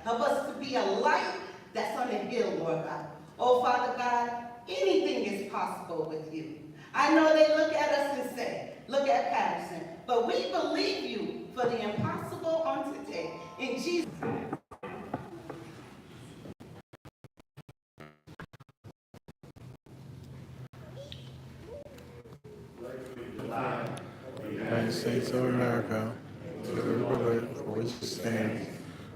Help us to be a light that's on the hill, Lord God. Oh, Father God, anything is possible with you. I know they look at us and say, look at Paterson, but we believe you for the impossible on today. In Jesus' name. United States of America, to the republic for which it stands,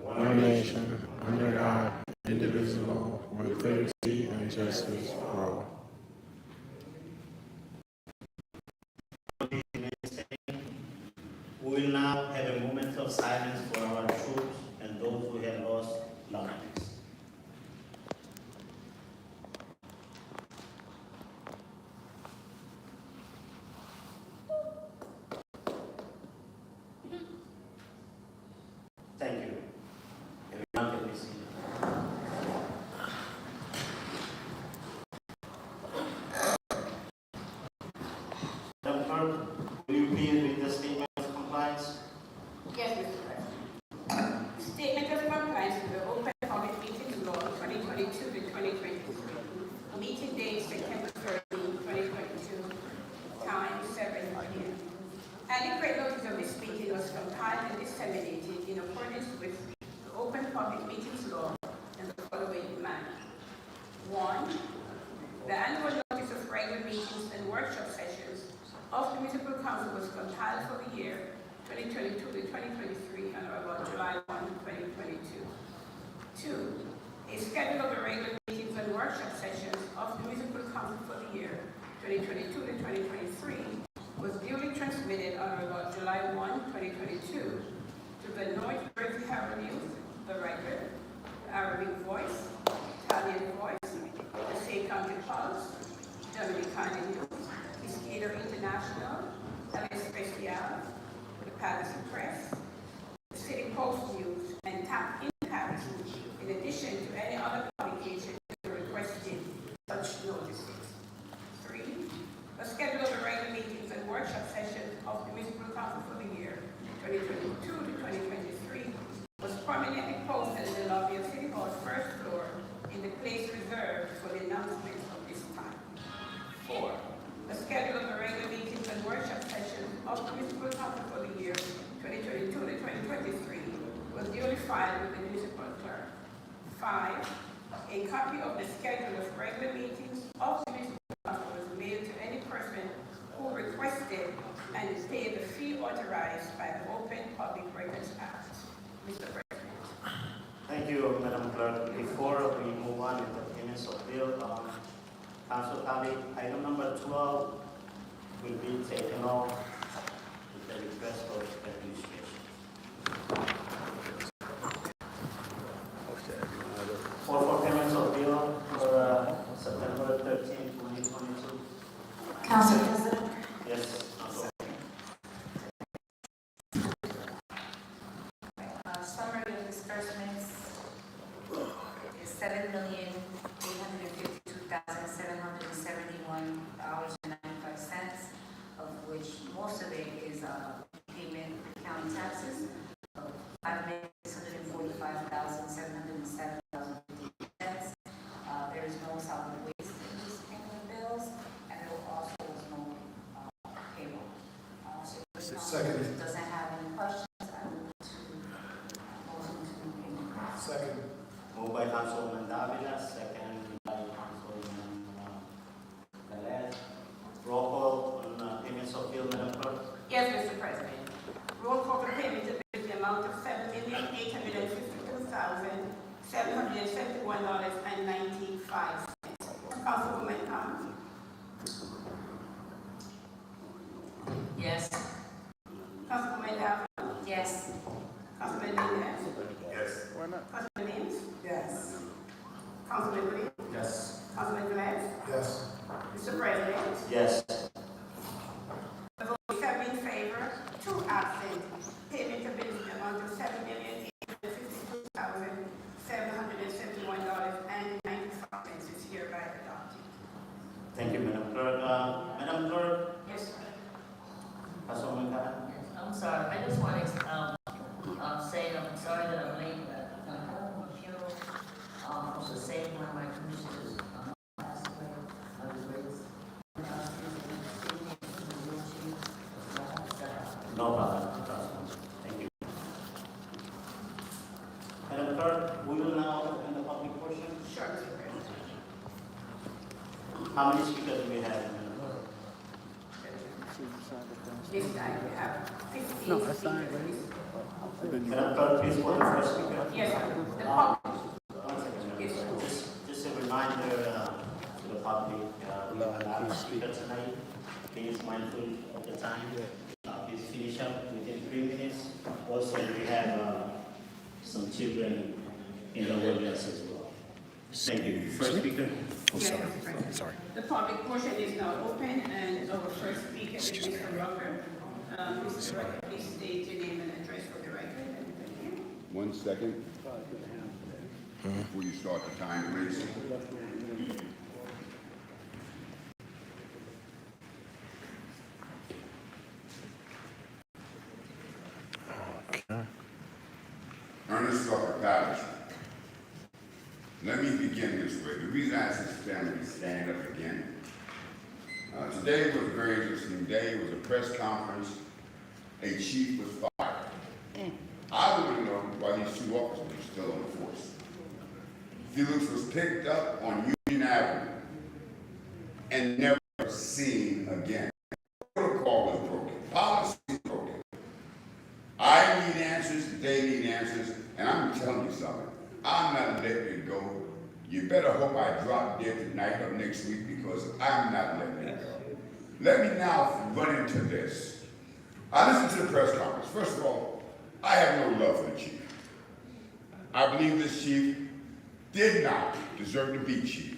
one nation, under God, indivisible, with liberty and justice for all. We will now have a moment of silence for our troops and those who have lost loved ones. Thank you. Everyone can be seated. Madam Clerk, will you please read the statement of compliance? Yes, Mr. President. Statement of compliance with the Open Public Meetings Law 2022 to 2023. Meeting date September 13, 2022. Time 7 p.m. Adequate notice of this meeting was compiled and disseminated in accordance with the Open Public Meetings Law in the following manner. 1. The annual notice of regular meetings and workshop sessions of the Municipal Council was compiled for the year 2022 to 2023 and about July 1, 2022. 2. A schedule of the regular meetings and workshop sessions of the Municipal Council for the year 2022 to 2023 was duly transmitted on about July 1, 2022 to the North Jersey Herald News, the Record, the Arabic Voice, Italian Voice, the State County Pulse, Dominicana News, Mosquito International, El Especial, the Paterson Press, the City Post News, and Tap in Paterson, in addition to any other publication requesting such notices. 3. A schedule of the regular meetings and workshop sessions of the Municipal Council for the year 2022 to 2023 was permanently posted in the lobby of City Hall's first floor in the place reserved for the announcements of this time. 4. A schedule of the regular meetings and workshop sessions of the Municipal Council for the year 2022 to 2023 was duly filed with the municipal clerk. 5. A copy of the schedule of regular meetings of the Municipal Council was mailed to any person who requested and paid the fee authorized by the Open Public Records Act. Mr. President. Thank you, Madam Clerk. Before we move on with the payments of bill, Council colleague, item number 12 will be taken off with the request of administration. For payments of bill for September 13, 2022. Council President, Yes, Council. summary of disbursements is $7,852,771.95, of which most of it is payment of county taxes of $5,645,707.50. There is no solid waste in this payment of bills, and there also was no payroll. So if the council doesn't have any questions, I move to motion to payment. Second. Moved by Councilwoman Davila, second by Councilwoman Velez. Roll call on payments of bill, Madam Clerk. Yes, Mr. President. Roll call for payment of bills in the amount of $7,852,771.95. Councilwoman Yes. Councilwoman Davila. Yes. Councilman Mendez. Yes. Councilman Mims. Yes. Councilman Lee. Yes. Councilman Velez. Yes. Mr. President. Yes. The vote is 7 in favor, 2 absent. Payment of bills in the amount of $7,852,771.95 is hereby adopted. Thank you, Madam Clerk. Madam Clerk, Yes, sir. Councilwoman Karen. I'm sorry, I just want to say I'm sorry that I'm late, but Clerk, we will now open the public portion. Sure, Mr. President. How many speakers do we have? This time we have 15 speakers. Madam Clerk, please call the first speaker. Yes, sir. The public. One second, Yes, sir. just a reminder to the public, we have a lot of speakers tonight. Please mindful of the time. Please finish up within 3 minutes. Also, we have some children in the audience as well. Thank you. First speaker. Yes, Mr. President. Sorry. The public portion is now open, and our first speaker is Mr. Rucker. Mr. Rucker, please state your name and address for the record. And thank you. 1 second. Before you start the time, please. Okay. Ernest Rucker Paterson. Let me begin this way. The reason I asked this family to stand up again. Today was a very interesting day. It was a press conference. A chief was fired. I want to know why these two officers are still on the force. Felix was picked up on Union Avenue and never seen again. Protocol was broken. Policy was broken. I need answers, they need answers, and I'm telling you something. I'm not letting it go. You better hope I drop dead tonight or next week because I'm not letting it go. Let me now run into this. I listened to the press conference. First of all, I have no love for the chief. I believe this chief did not deserve to be chief.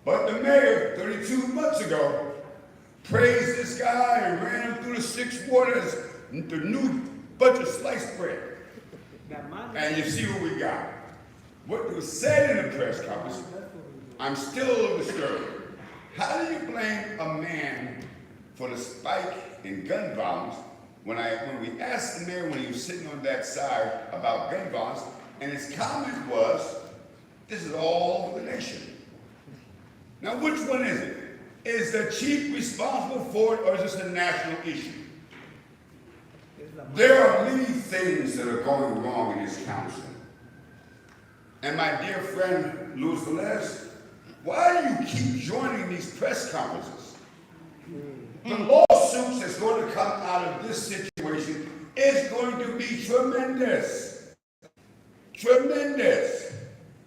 But the mayor, 32 months ago, praised this guy and ran him through the 6 waters, the new bunch of sliced bread. And you see what we got. What was said in the press conference, I'm still a little disturbed. How do you blame a man for the spike in gun violence when we asked the mayor when he was sitting on that side about gun violence, and his comment was, this is all over the nation. Now, which one is it? Is the chief responsible for it, or is this a national issue? There are many things that are going wrong in this council. And my dear friend, Luis Velez, why do you keep joining these press conferences? The lawsuits that's going to come out of this situation is going to be tremendous. Tremendous.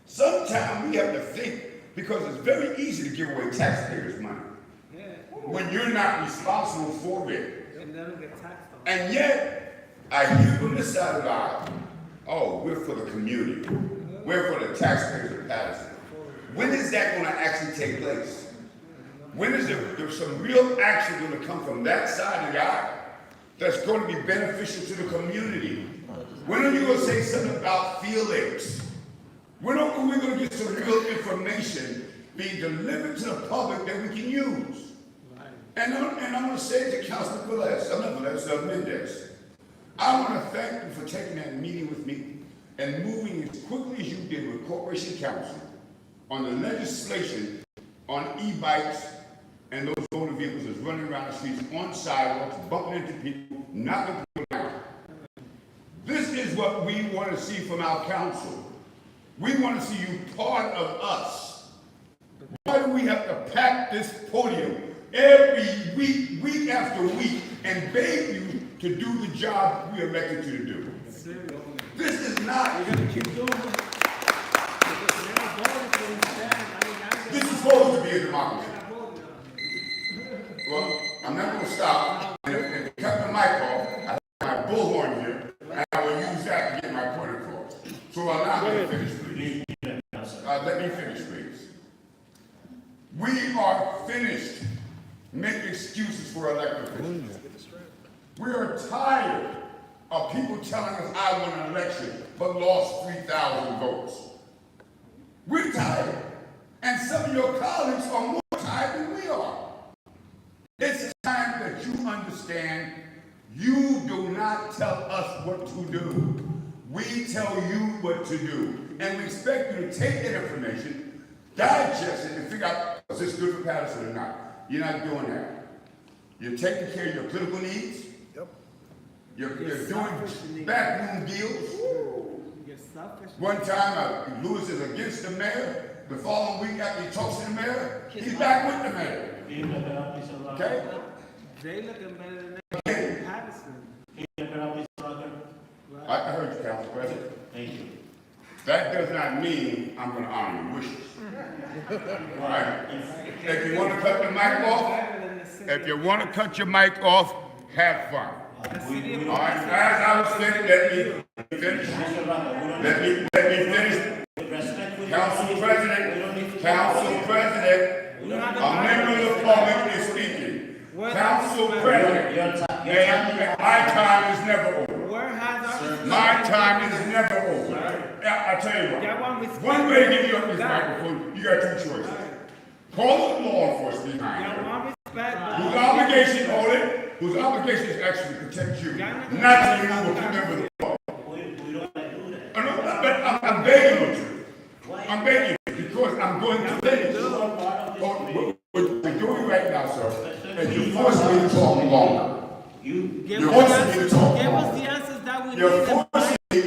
Sometimes we have to think, because it's very easy to give away taxpayers' money when you're not responsible for it. And yet, I hear from this side of the aisle, oh, we're for the community. We're for the taxpayers of Paterson. When is that going to actually take place? When is there some real action going to come from that side of the aisle that's going to be beneficial to the community? When are you going to say something about Felix? When are we going to get some real information being delivered to the public that we can use? And I'm going to say to Councilman Mendez, I want to thank you for taking that meeting with me and moving as quickly as you did with Corporation Council on the legislation on e-bikes and those motor vehicles that's running around the streets on sidewalks, bumping into people, knocking people down. This is what we want to see from our council. We want to see you part of us. Why do we have to pack this podium every week, week after week, and beg you to do the job we elected you to do? This is not. We're going to keep doing it. This is supposed to be a democracy. Well, I'm not going to stop. And if you cut the mic off, I have my bullhorn here, and I will use that to get my point across. So I'm not going to finish, please. Let me finish, please. We are finished making excuses for elected officials. We are tired of people telling us I won an election but lost 3,000 votes. We're tired. And some of your colleagues are more tired than we are. It's time that you understand you do not tell us what to do. We tell you what to do. And we expect you to take that information, digest it, and figure out, is this good for Paterson or not? You're not doing that. You're taking care of your political needs. Yep. You're doing backroom deals. One time, Lewis is against the mayor. The following week after he talks to the mayor, he's back with the mayor. Okay? They looking better than Paterson. I heard you, Council President. Thank you. That does not mean I'm going to honor your wishes. All right? If you want to cut the mic off, have fun. All right? As I was saying, let me finish. Let me finish. Council President, a member of the public is speaking. Council President, my time is never over. My time is never over. I tell you what, one way to get you up this microphone, you got two choices. Call the law enforcement behind you. Whose obligation is actually to protect you, not to remove a member of the public. But I'm begging you to. I'm begging you because I'm going to finish. What you're doing right now, sir, is you're forcing me to talk longer. You're forcing me to talk longer. You're forcing me.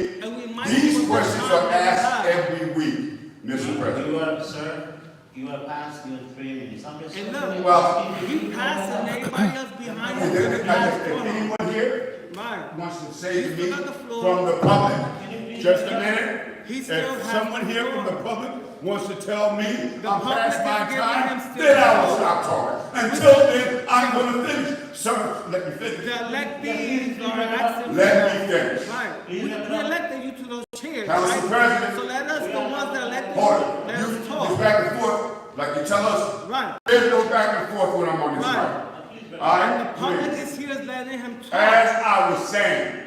These questions are asked every week, Mr. President. You have passed your 3 minutes. I'm just Well, You passing everybody else behind you. if anyone here wants to say to me from the public, just a minute. If someone here from the public wants to tell me I'm past my time, then I will stop talking. Until then, I'm going to finish. Sir, let me finish. The electees are asking. Let me finish. Right. We elected you to those chairs. Council President. So let us, the ones that elected you, Hold let it. us You talk. back and forth, like you tell us. Right. There's no back and forth when I'm on this Right. mic. All right? The public Please. is here letting him talk. As I was saying,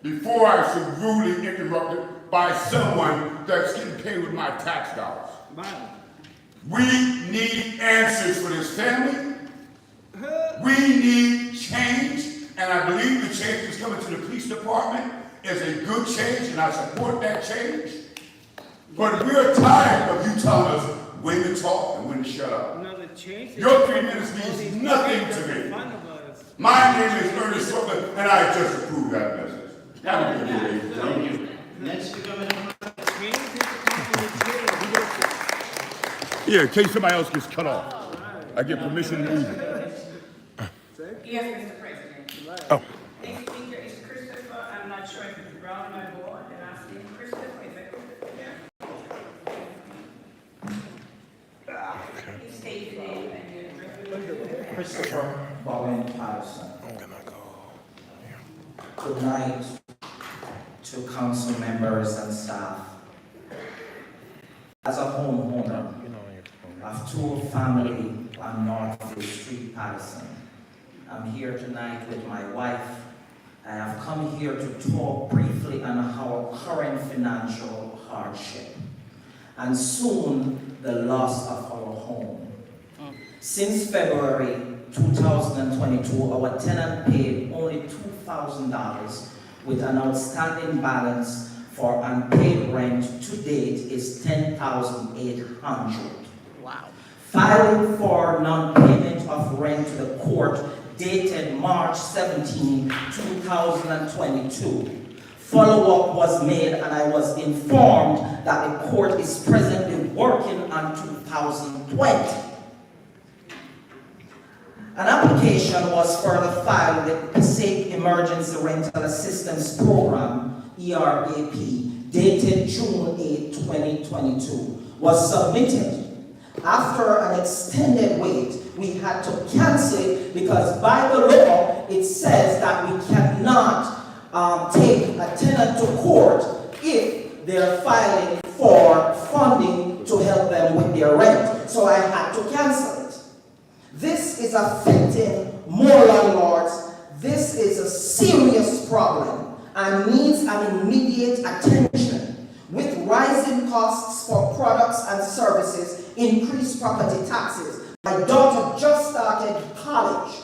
before I was so rudely interrupted by someone that's getting paid with my tax dollars. Right. We need answers for this family. We need change, and I believe the change that's coming to the police department is a good change, and I support that change. But we're tired of you telling us when to talk and when to shut up. No, the change is- Your 3 minutes means nothing to me. in front of us. My name is Ernest Sullivan, and I just approve that message. Have a good day, ladies and Thank gentlemen. you. Next speaker, Madam Clerk. Change is coming to the chair. Yeah, in case somebody else gets cut off. I get permission to leave. Yes, Mr. President. Oh. Next speaker is Christopher. I'm not sure if it's Brown on my board. The last name Christopher. Is that Christopher? Please state your name and your address. Christopher Bowen Paterson. Tonight, to council members and staff, as a homeowner of two family on Northfield Street, Paterson, I'm here tonight with my wife. I have come here to talk briefly on our current financial hardship and soon the loss of our home. Since February 2022, our tenant paid only $2,000 with an outstanding balance for unpaid rent to date is $10,800. Wow. Filing for non-payment of rent to the court dated March 17, 2022. Follow-up was made and I was informed that the court is presently working on 2020. An application was further filed with the Passaic Emergency Rental Assistance Program, ERAP, dated June 8, 2022, was submitted. After an extended wait, we had to cancel it because by the law, it says that we cannot take a tenant to court if they're filing for funding to help them with their rent. So I had to cancel it. This is affecting more landlords. This is a serious problem and needs an immediate attention. With rising costs for products and services, increased property taxes. My daughter just started college.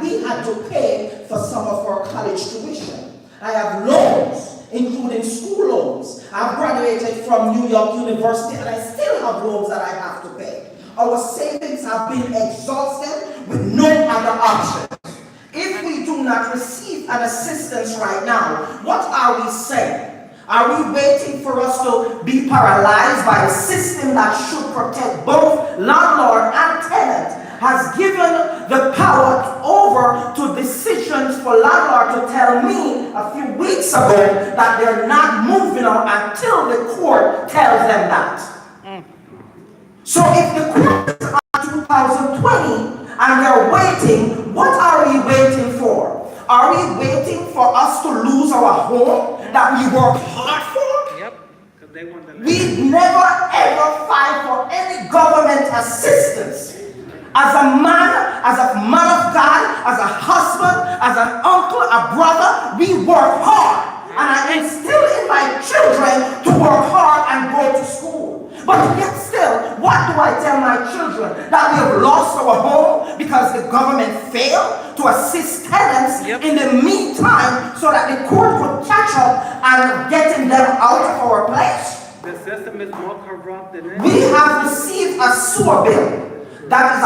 We had to pay for some of her college tuition. I have loans, including school loans. I've graduated from New York University and I still have loans that I have to pay. Our savings have been exhausted with no other option. If we do not receive an assistance right now, what are we saying? Are we waiting for us to be paralyzed by a system that should protect both landlord and tenant? Has given the power over to decisions for landlord to tell me a few weeks ago that they're not moving out until the court tells them that. So if the court is on 2020 and they're waiting, what are we waiting for? Are we waiting for us to lose our home that we work hard for? Yep, because they want the land. We never ever fight for any government assistance. As a man of God, as a husband, as an uncle, a brother, we work hard. And I instill in my children to work hard and go to school. But yet still, what do I tell my children? That we have lost our home because the government failed to assist tenants in the meantime so that the court could catch up and getting them out of our place? The system is more corrupt than anything. We have received a sewer bill that is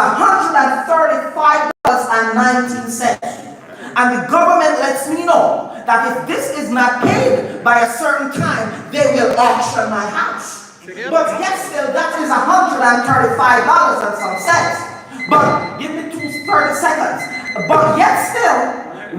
$135.19. And the government lets me know that if this is not paid by a certain time, they will auction my house. But yet still, that is $135 and some cents. But give me 30 seconds. But yet still,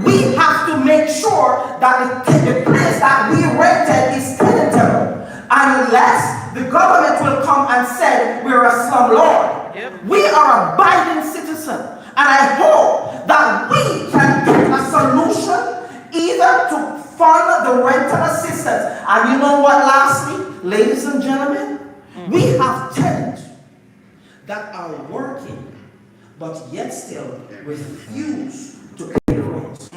we have to make sure that the place that we rented is tenantable. Unless the government will come and say we're a slumlord. We are abiding citizens. And I hope that we can get a solution either to fund the rental assistance. And you know what, lastly, ladies and gentlemen, we have tenants that are working, but yet still refuse to pay the rent.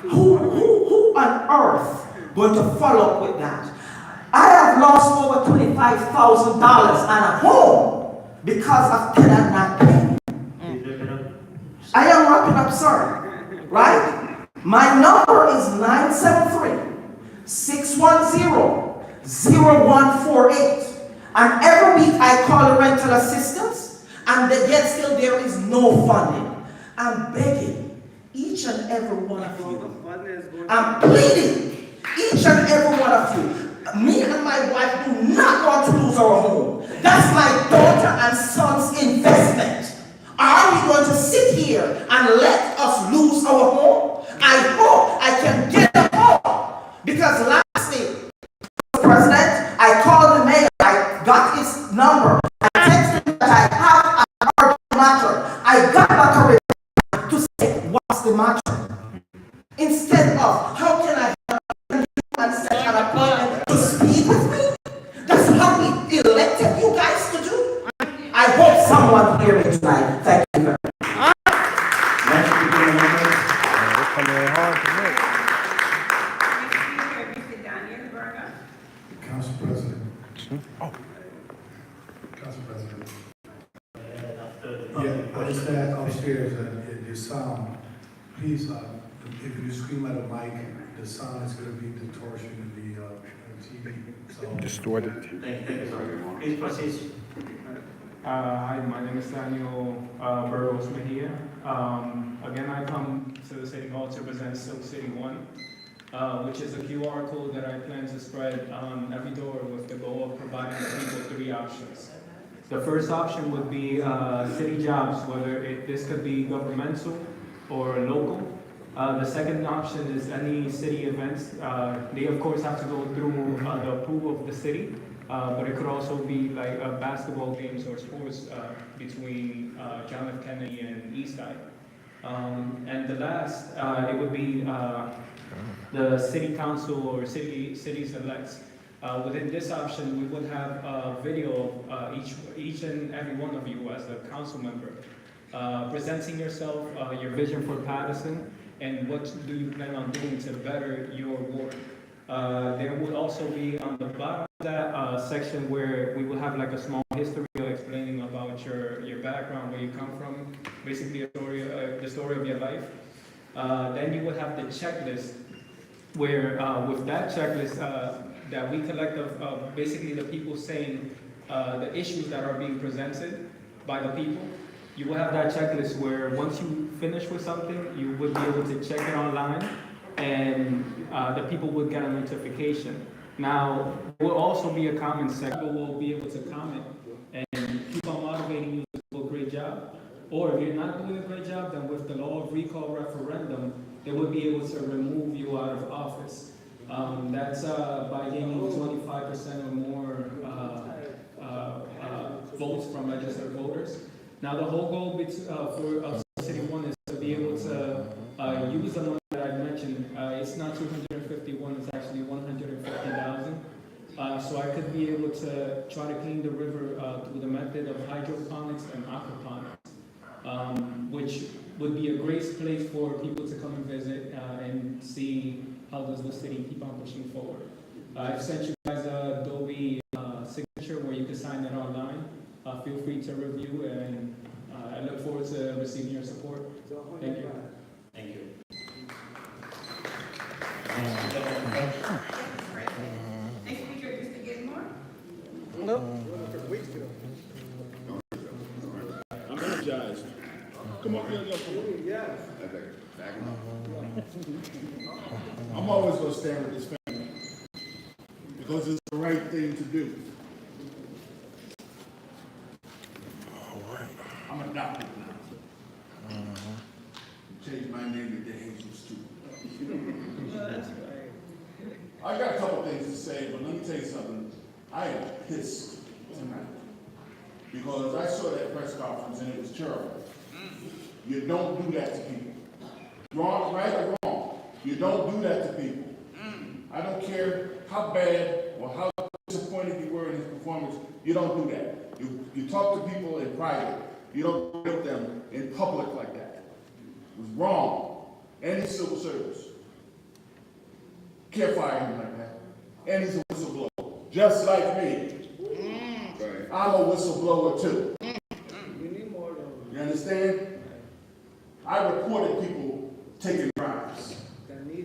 Who on earth going to follow up with that? I have lost over $25,000 and a home because of tenant not paying. I am wrapping up, sir. Right? My number is 973-610-0148. And every week I call the rental assistance, and yet still there is no funding. I'm begging each and every one of you. I'm pleading each and every one of you. Me and my wife do not want to lose our home. That's my daughter and son's investment. Are we going to sit here and let us lose our home? I hope I can get a home. Because lastly, President, I called the mayor, I got his number. I texted him that I have an urgent matter. I got back a reply to say, what's the matter? Instead of, how can I help you and set an appointment to speak with me? That's how we elected you guys to do. I hope someone hear me tonight. Thank you very much. Council President. Council President. Yeah, I just had upstairs and your sound. Please, if you scream at a mic, the sound is going to be distortion in the TV. So Distorted. Thank you, sir. Please proceed. Hi, my name is Daniel Burgos Mejia. Again, I come to the City Hall to present Silk City 1, which is a QR code that I plan to spread on every door with the goal of providing the people 3 options. The first option would be city jobs, whether this could be governmental or local. The second option is any city events. They of course have to go through the approval of the city, but it could also be like basketball games or sports between John F. Kennedy and Eastside. And the last, it would be the city council or cities elects. Within this option, we would have a video of each and every one of you as a council member, presenting yourself, your vision for Paterson, and what do you plan on doing to better your ward. There would also be on the bottom of that section where we will have like a small history explaining about your background, where you come from, basically the story of your life. Then you would have the checklist, where with that checklist that we collect of basically the people saying the issues that are being presented by the people. You will have that checklist where once you finish with something, you would be able to check it online and the people would get a notification. Now, there will also be a comment section. People will be able to comment and keep on motivating you to do a great job. Or if you're not doing a great job, then with the law of recall referendum, they would be able to remove you out of office. That's by gaining 25% or more votes from registered voters. Now, the whole goal for City 1 is to be able to use the money that I mentioned. It's not 251, it's actually 150,000. So I could be able to try to clean the river through the method of hydroponics and aquaponics, which would be a great place for people to come and visit and see how does the city keep on pushing forward. I've sent you guys a Adobe signature where you can sign it online. Feel free to review, and I look forward to receiving your support. Thank you. Thank you. Next speaker is Mr. Gilmore. I'm energized. Come up here, I'm always going to stand with this family because it's the right thing to do. I'm adopted now. Changed my name to Jesus too. I got a couple things to say, but let me tell you something. I am pissed tonight because I saw that press conference and it was terrible. You don't do that to people. Wrong, right or wrong, you don't do that to people. I don't care how bad or how disappointed you were in his performance, you don't do that. You talk to people in private. You don't with them in public like that. It was wrong. Any civil service can't fire him like that. And he's a whistleblower, just like me. I'm a whistleblower too. You understand? I reported people taking bribes.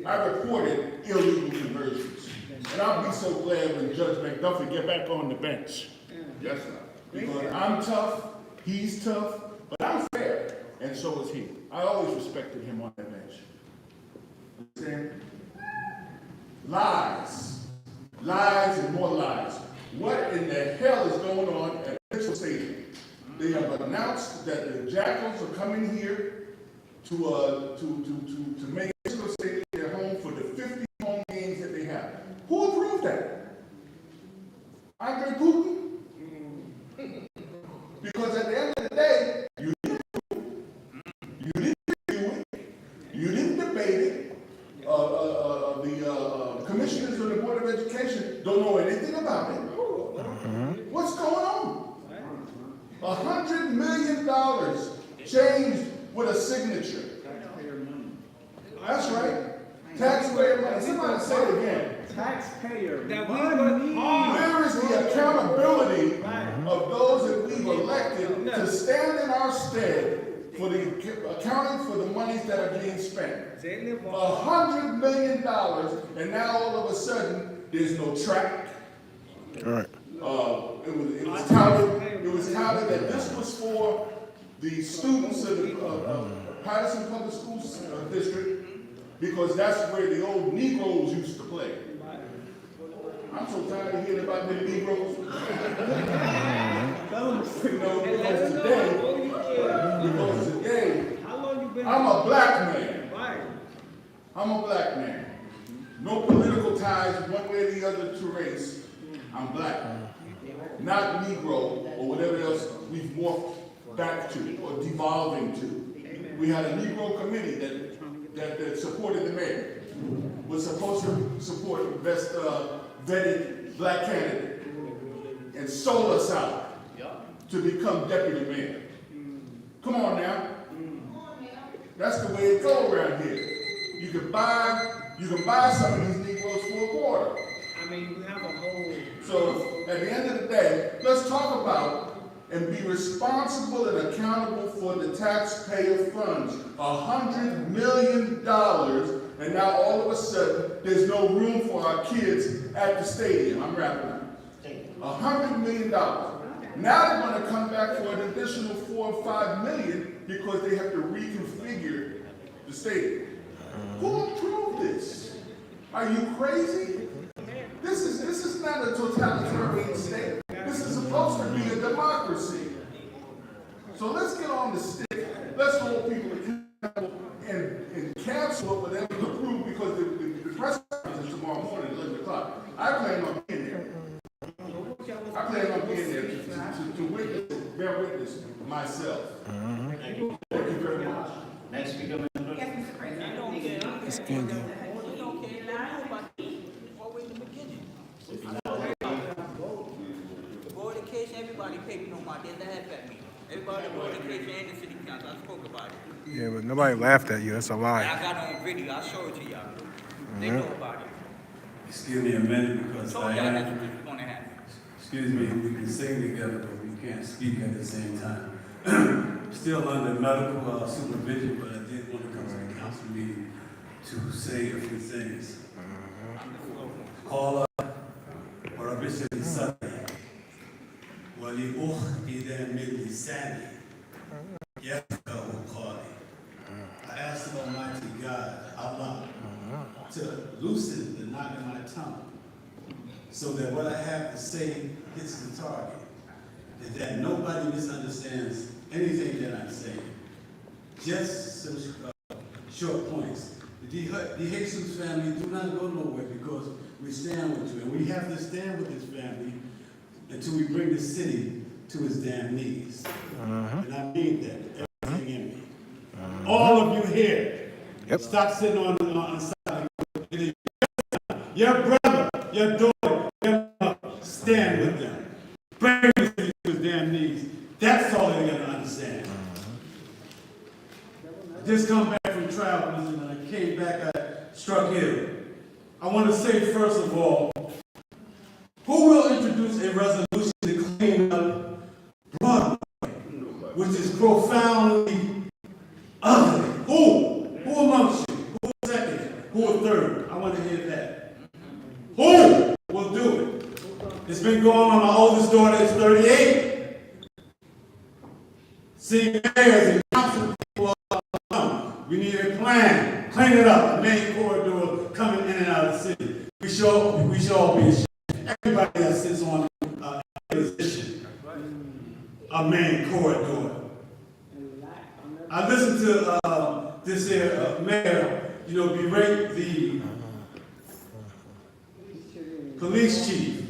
I reported illegal conversions. And I'll be so glad when Judge McDuffie get back on the bench. Yes, sir. Because I'm tough, he's tough, but I'm fair, and so is he. I always respected him on that bench. Understand? Lies. Lies and more lies. What in the hell is going on at Mitchell Stadium? They have announced that the Jackals are coming here to make Mitchell Stadium their home for the 50 home games that they have. Who approved that? Andre Putin? Because at the end of the day, you didn't review it, you didn't debate it. The commissioners of the Board of Education don't know anything about it. What's going on? $100 million changed with a signature. That's right. Taxpayer money. Somebody say it again. Taxpayer money. Where is the accountability of those that we've elected to stand in our stead for the accounting for the monies that are being spent? $100 million, and now all of a sudden there's no track. All right. It was touted that this was for the students of the Paterson Public Schools District because that's where the old Negroes used to play. I'm so tired of hearing about the Negroes. Because today, I'm a black man. I'm a black man. No political ties one way or the other to race. I'm black. Not Negro or whatever else we've morphed back to or devolving to. We had a Negro committee that supported the mayor. Was supposed to support the best vetted black candidate and sold us out to become deputy mayor. Come on now. That's the way it goes around here. You can buy some of these Negroes for a quarter. I mean, we have a whole. So at the end of the day, let's talk about and be responsible and accountable for the taxpayer funds. $100 million, and now all of a sudden, there's no room for our kids at the stadium. I'm wrapping up. $100 million. Now they're going to come back for an additional $4 or $5 million because they have to reconfigure the stadium. Who approved vote this? Are you crazy? This is not a totalitarian state. This is supposed to be a democracy. So let's get on the stick. Let's hold people accountable and cancel whatever approved, because the press conference is tomorrow morning at 11 o'clock. I plan on being there. I plan on being there to witness, bear witness myself. Thank you. Thank you very much. Next speaker, Mr. Yes, Mr. President. It's good. The board of education, everybody paid no mind, they laughed at me. Everybody in the board of education and the city council, I spoke about it. Yeah, but nobody laughed at you. That's a And lie. I got on video, I'll show it to y'all. They know about it. Excuse me a minute, because Told I y'all that's am, what's gonna happen. excuse me, we can sing together, but we can't speak at the same time. Still under medical supervision, but I did want to come to the council meeting to say a few things. Call up, or a bishop is Sunday. Wali oh, either made Sandy. Yes, God will call it. I asked the Almighty God, Allah, to loosen the knot in my tongue, so that what I have to say hits the target, and that nobody misunderstands anything that I'm saying. Just some short points. The Jesus family do not go nowhere, because we stand with you, and we have to stand with this family until we bring the city to its damn knees. And I mean that, everything in me. All of you here, stop sitting on the side. It is your brother, your daughter, your mother, stand with them. Bring the city to its damn knees. That's all they're going to understand. I just come back from travel, and when I came back, I struck ill. I want to say, first of all, who will introduce a resolution to clean up Broadway, which is profoundly ugly? Who? Who amongst you? Who second? Who third? I want to hear that. Who will do it? It's been going on. My oldest daughter is 38. See, mayors and council people are we need a plan. Clean it up. The main corridor coming in and out of the city. We should all be ashamed. Everybody that sits on a position, a main corridor. I listened to this here mayor, berate the police chief,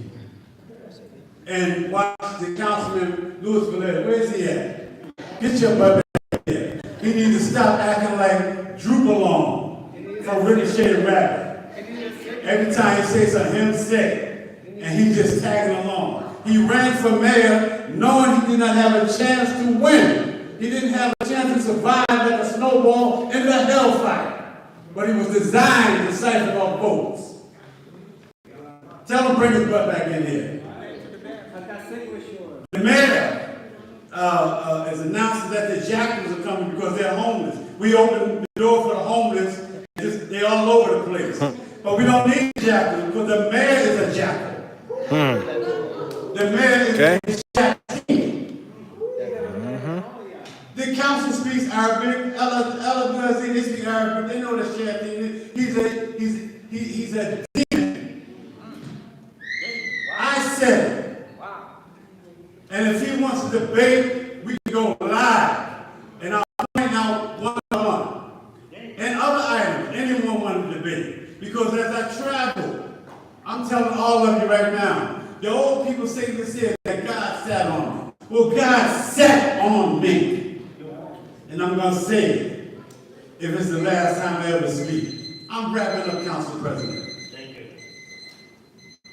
and watch the councilman Louis Valet. Where's he at? Get your butt back here. He needs to stop acting like Droop Along from Ricochet Rabbit. Every time he says a hymn say, and he just tagging along. He ran for mayor knowing he did not have a chance to win. He didn't have a chance to survive like a snowball in the hellfire. But he was designed to siphon off votes. Tell him to bring his butt back in here. The mayor is announcing that the jackals are coming because they're homeless. We opened the door for the homeless. They're all over the place. But we don't need jackals because the mayor is a jackal. The mayor is a jackal. The council speaks Arabic. They speak Arabic. They know the Shayateen. He's a demon. I said it. And if he wants to debate, we can go live. And I'll point out one-on-one. And other items, anyone want to debate. Because as I travel, I'm telling all of you right now, the old people say this here, that God sat on me. Well, God sat on me. And I'm going to say it, if it's the last time I ever speak. I'm wrapping up, Council President. Thank you.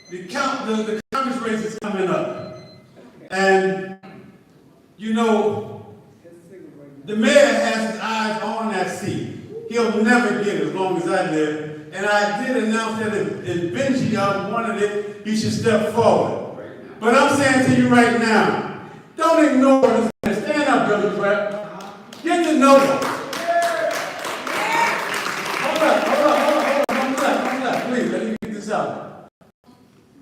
The Congress race is coming up. And, the mayor has his eyes on that seat. He'll never get as long as I live. And I did announce that if Benji wanted it, he should step forward. But I'm saying to you right now, don't ignore this man. Stand up, Billy Pratt. Get to know him. Hold up. Please, let me get this out.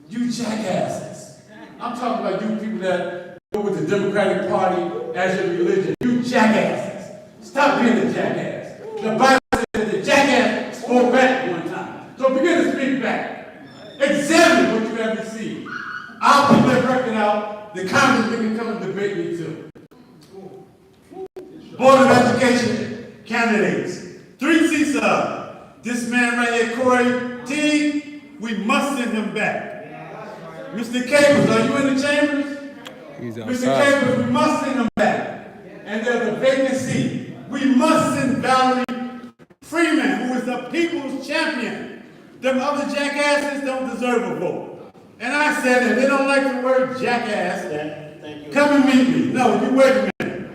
You jackasses. I'm talking about you people that go with the Democratic Party as your religion. You jackasses. Stop being a jackass. The Bible says that the jackass spoke back one time. every seed. I'll put that record out. The Congress can come and debate me too. Board of Education candidates. 3 seats up. This man right here, Corey T, we must send him back. Mr. Capers, are you in the chambers? He's Mr. outside. Capers, we must send him back. And there's a vacancy. We must send Valerie Freeman, who is the people's champion. Them other jackasses don't deserve a vote. And I said, if they don't like the word jackass, come and meet me. No, you wait a minute.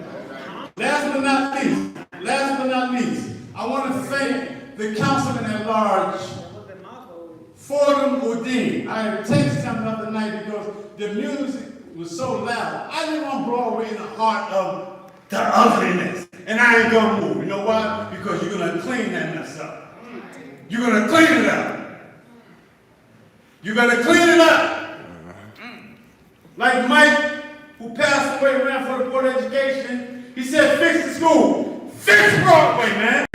Last but not least, I want to thank the councilman at large, Fordham Udine. I texted him the other night because the music was so loud. I didn't want to blow away in the heart of the ugliness. And I ain't gonna move. You know why? Because you're gonna clean that mess up. You're gonna clean it up. You're gonna clean it up. Like Mike, who passed away, ran for the Board of Education, he said, fix the school. Fix Broadway, man.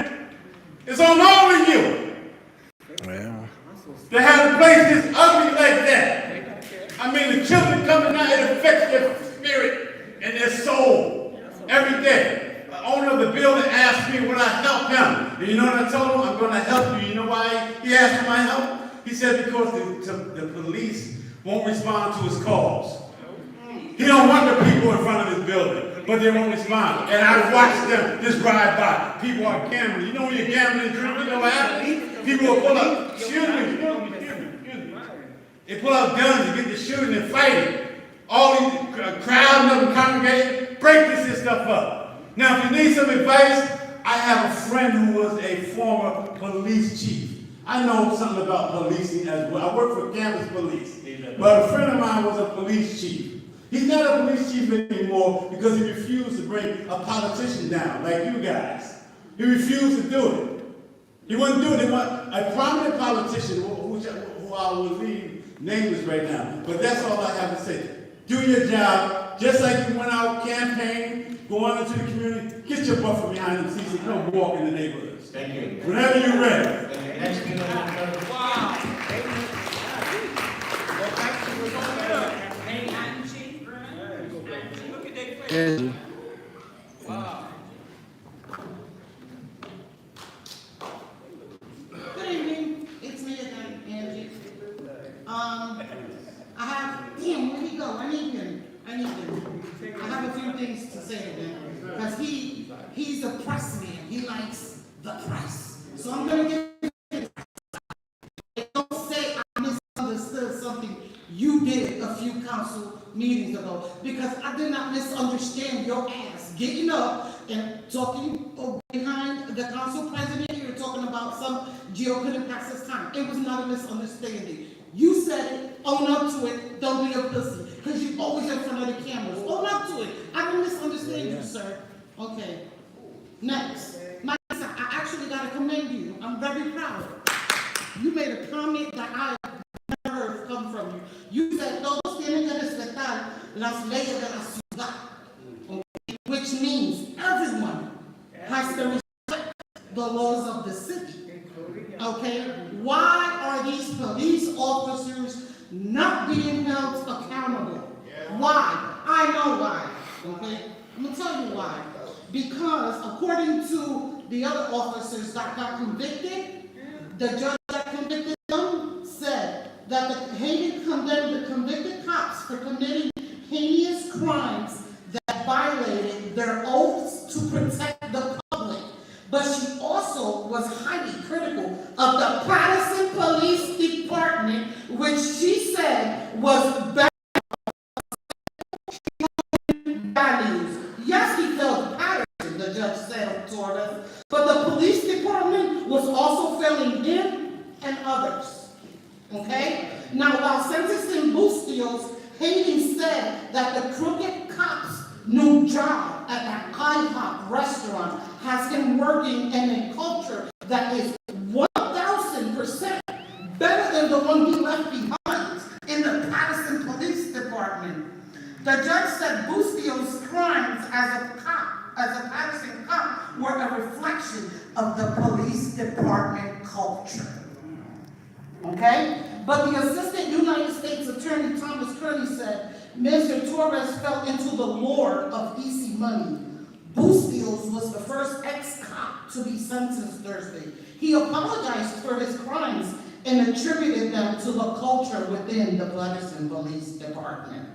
It's on all of you. Yeah. To have a place this ugly like that. I mean, the children coming out, it affects their spirit and their soul every day. The owner of the building asked me would I help him. And you know what I told him? I'm going to help you. You know why he asked for my help? He said because the police won't respond to his calls. He don't want the people in front of his building, but they won't respond. And I watched them just ride by. People are gambling. You know when you're gambling and drinking, you know what happens? People will pull up, excuse me. They pull out guns and get to shooting and fighting. All these crowds of them congregating, break this stuff up. Now, if you need some advice, I have a friend who was a former police chief. I know something about policing as well. I work for campus police. But a friend of mine was a police chief. He's not a police chief anymore because he refused to bring a politician down like you guys. He refused to do it. He wouldn't do it. A prominent politician, who I will leave nameless right now, but that's all I have to say. Do your job, just like you went out campaigning, go on into the community, get your butt from behind the seats and come walk in the neighborhoods. Thank you. Whenever you're ready. Next speaker, Wow. Look at that face. Angie. Wow. Good evening, it's me again, Angie. I have, where'd he go? I need him. I have a few things to say to him, because he's a press man. He likes the press. So I'm gonna give him. Don't say I misunderstood something you did a few council meetings ago, because I did not misunderstand your ass getting up and talking behind the council president. You're talking about some Gio couldn't pass his time. It was not a misunderstanding. You said it, own up to it, don't be a pussy, because you're always in front of the cameras. Own up to it. I didn't misunderstand you, sir. Okay. Next. My son, I actually got to commend you. I'm very proud. You made a comment that I never heard come from you. You said, todos tienen que respetar las leyes de la ciudad. Okay? Which means everyone has to respect the laws of the city. Okay? Why are these police officers not being held accountable? Why? I know why. Okay? I'm going to tell you why. Because according to the other officers that got convicted, the judge that convicted them said that the convicted cops for committing heinous crimes that violated their oaths to protect the public. But she also was highly critical of the Paterson Police Department, which she said was bad values. Yes, he felt Paterson, the judge said toward us, but the police department was also failing him and others. Okay? Now, while sentencing Bustillos, Hayden said that the crooked cops' new job at that IHOP restaurant has him working in a culture that is 1,000% better than the one he left behind in the Paterson Police Department. The judge said Bustillos' crimes as a Paterson cop, were a reflection of the police department culture. Okay? But the Assistant United States Mr. Torres fell into the lure of easy money. Bustillos was the first ex-cop to be sentenced Thursday. He apologized for his crimes and attributed them to the culture within the Paterson Police Department.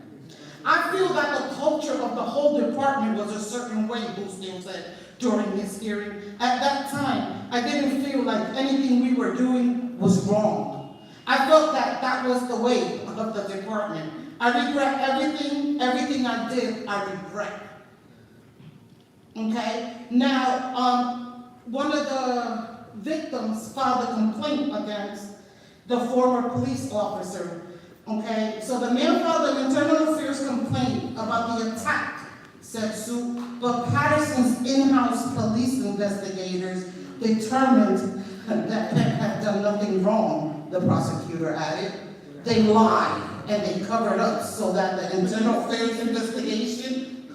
I feel that the culture of the whole department was a certain way, Bustillo said during his hearing. At that time, I didn't feel like anything we were doing was wrong. I felt that that was the way of the department. I regret everything I did, I regret. Okay, now, one of the victims filed a complaint against the former police officer. Okay, so the man filed an internal affairs complaint about the attack, said Sue, but Paterson's in-house police investigators determined that Peck had done nothing wrong, the prosecutor added. They lied and they covered up so that the internal affairs investigation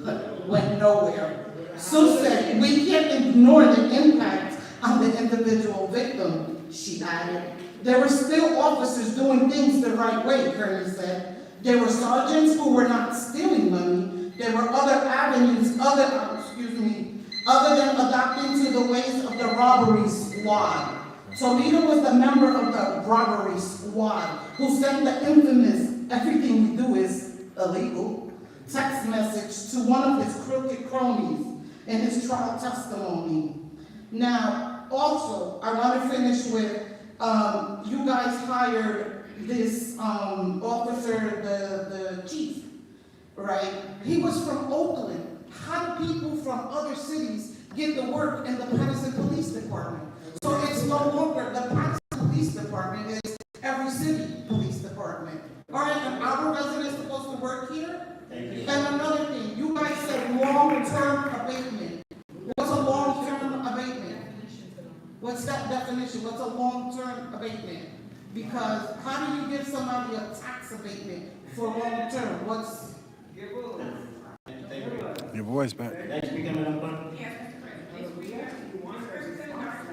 went nowhere. Sue said, we can't ignore the impact on the individual victim, she added. There were still officers doing things the right way, Kearney said. There were sergeants who were not stealing money. There were other avenues, other than adopting to the ways of the robbery squad. Toledo was the member of the robbery squad who sent the infamous "everything we do is illegal" text message to one of his crooked cronies in his trial testimony. Now, also, I want to finish with, you guys hired this officer, the chief, right? He was from Oakland. How do people from other cities get the work in the Paterson Police Department? So it's no longer the Paterson Police Department, it's every city police department. All right, and our residents supposed to work here? Thank you. And another thing, you guys said long-term abatement. What's a long-term abatement? What's that definition? What's a long-term abatement? Because how do you give somebody a tax abatement for long-term? What's... Thank you. Your voice back. Next speaker, Madam Clerk. Yes, Mr. President. We have one person in our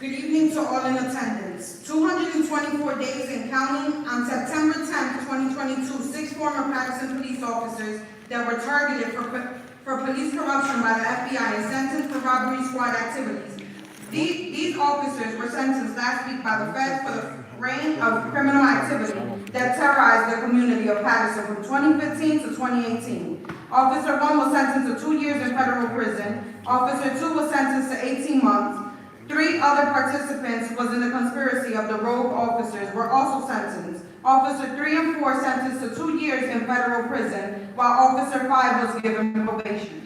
Good evening to all in attendance. 224 days and counting. On September 10, 2022, 6 former Paterson police officers that were targeted for police corruption by the FBI and sentenced for robbery squad activities. These officers were sentenced last week by the feds for the reign of criminal activity that terrorized the community of Paterson from 2015 to 2018. Officer 1 was sentenced to 2 years in federal prison. Officer 2 was sentenced to 18 months. 3 other participants was in the conspiracy of the rogue officers were also sentenced. Officer 3 and 4 sentenced to 2 years in federal prison, while Officer 5 was given probation.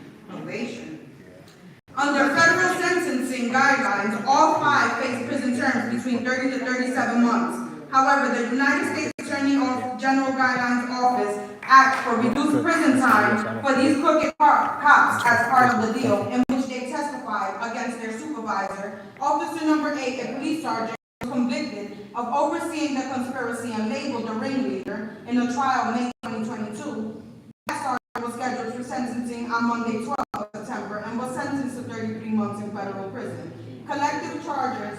Under federal sentencing guidelines, all 5 face prison terms between 30 to 37 months. However, the United States Attorney General Guidelines Office asked for reduced prison time for these crooked cops as part of the deal, in which they testified against their supervisor. Officer number 8, a police sergeant, was convicted of overseeing the conspiracy and labeled the ringleader in the trial May 2022. That sergeant was scheduled for sentencing on Monday, 12th of September, and was sentenced to 33 months in federal prison. Collective charges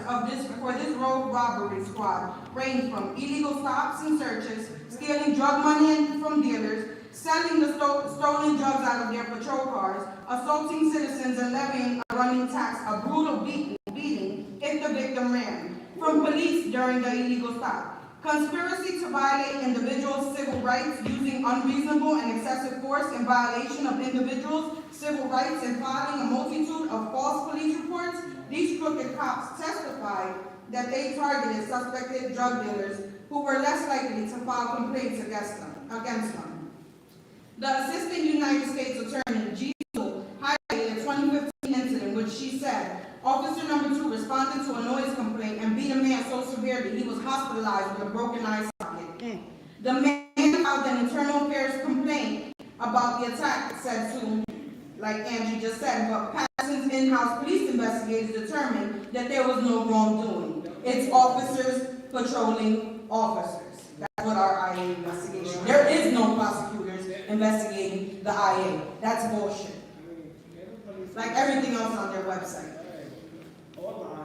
for this rogue robbery squad range from illegal stops and searches, stealing drug money from dealers, selling the stolen drugs out of their patrol cars, assaulting citizens and levying a running tax, a brutal beating if the victim ran from police during the illegal stop. Conspiracy to violate individuals' civil rights using unreasonable and excessive force in violation of individuals' civil rights and filing a multitude of false police reports. These crooked cops testified that they targeted suspected drug dealers who were less likely to file complaints against them. The Assistant United States Attorney, G. highlighted a 2015 incident in which she said, Officer number 2 responded to a noise complaint and beat a man so severely he was hospitalized with a broken eye socket. The man filed an internal affairs complaint about the attack, said Sue, like Angie just said, but Paterson's in-house police investigators determined that there was no wrongdoing. It's officers patrolling officers. That's what our IA investigation. There is no prosecutors investigating the the IA. That's bullshit. Like everything else on their website.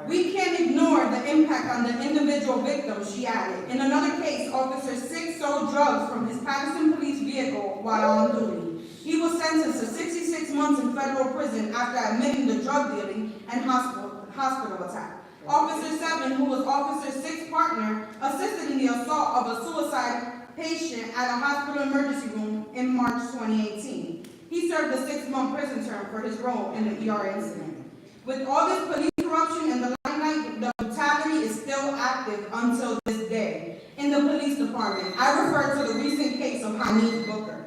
We can't ignore the impact on the individual victims, she added. In another case, Officer 6 sold drugs from his Paterson police vehicle while on duty. He was sentenced to 66 months in federal prison after admitting the drug dealing and hospital attack. Officer 7, who was Officer 6's partner, assisted in the assault of a suicide patient at a hospital emergency room in March 2018. He served a 6-month prison term for his role in the ER incident. With all this police corruption and the limelight, the brutality is still active until this day in the police department. I refer to the recent case of Hanif Booker.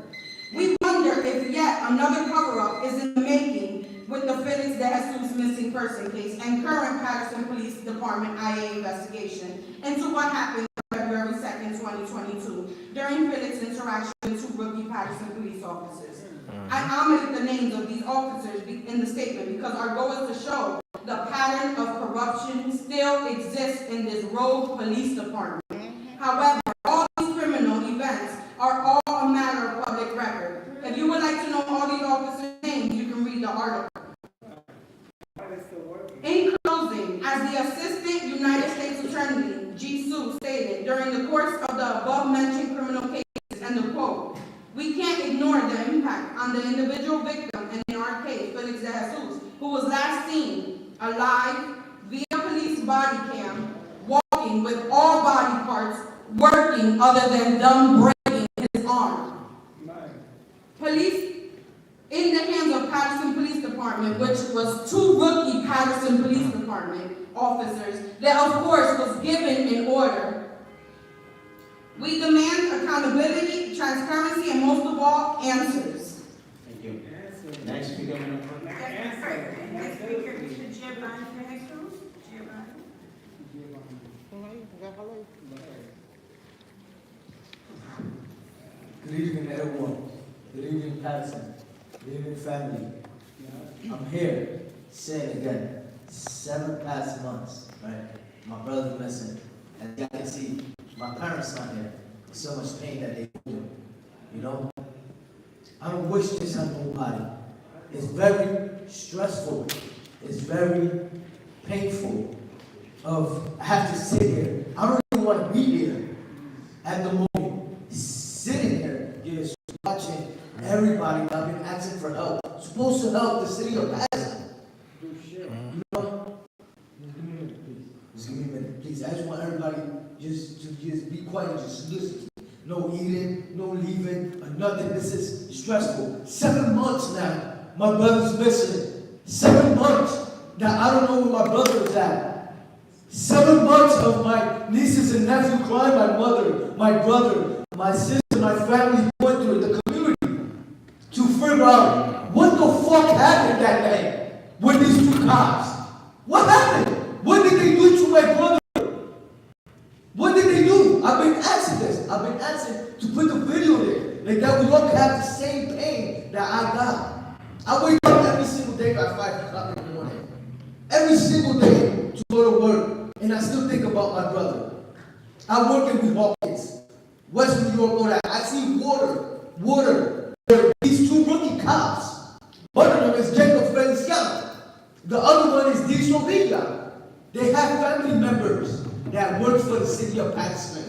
We wonder if yet another cover-up is in the making with the Felix de Jesus missing person case and current Paterson Police Department IA investigation into what happened on February 2nd, 2022, during Felix's interaction with 2 rookie Paterson police officers. I omitted the names of these officers in the statement because our goal is to show the pattern of corruption still exists in this rogue police department. However, all these criminal events are all a matter of public record. If you would like to know all these officers' names, you can read the article. In closing, as the Assistant United States Attorney, G. Sue, stated, during the course of the above-mentioned criminal cases, and the quote, we can't ignore the impact on the individual victim, and in our case, Felix de Jesus, who was last seen alive via police body cam, walking with all body parts working other than dumb breaking his arm. Police, in the hands of Paterson Police Department, which was 2 rookie Paterson Police Department officers that of course was given in order. We demand accountability, transparency, and most of all, answers. Thank you. Next speaker, Next speaker is Giovanni Paterson. Good evening, everyone. Good evening, Paterson. Good evening, family. I'm here, saying again, 7 past months, right? My brother's missing. As y'all can see, my parents not here. There's so much pain that they feel, you know? I don't wish this on nobody. It's very stressful. It's very painful. I have to sit here. I don't even want to be there at the moment. Sitting here, just watching everybody that I've been asking for help. Supposed to help the city of Paterson. You know? Just give me a minute, please. I just want everybody just to be quiet, just listen. No eating, no leaving, or nothing. This is stressful. 7 months now, my brother's missing. 7 months that I don't know where my brother is at. 7 months of my nieces and nephews crying, my mother, my brother, my sister, my family going through the community to figure out what the fuck happened that day with these 2 cops. What happened? What did they do to my brother? What did they do? I've been asking this. I've been asking to put the video there. Like that we don't have the same pain that I got. I wake up every single day by 5 o'clock in the morning. Every single day to go to work. And I still think about my brother. I work in Hawkins, West New York, all that. I see water. There are these 2 rookie cops. One of them is Jacob Feliciano. The other one is Dicho Villa. They have family members that work for the city of Paterson.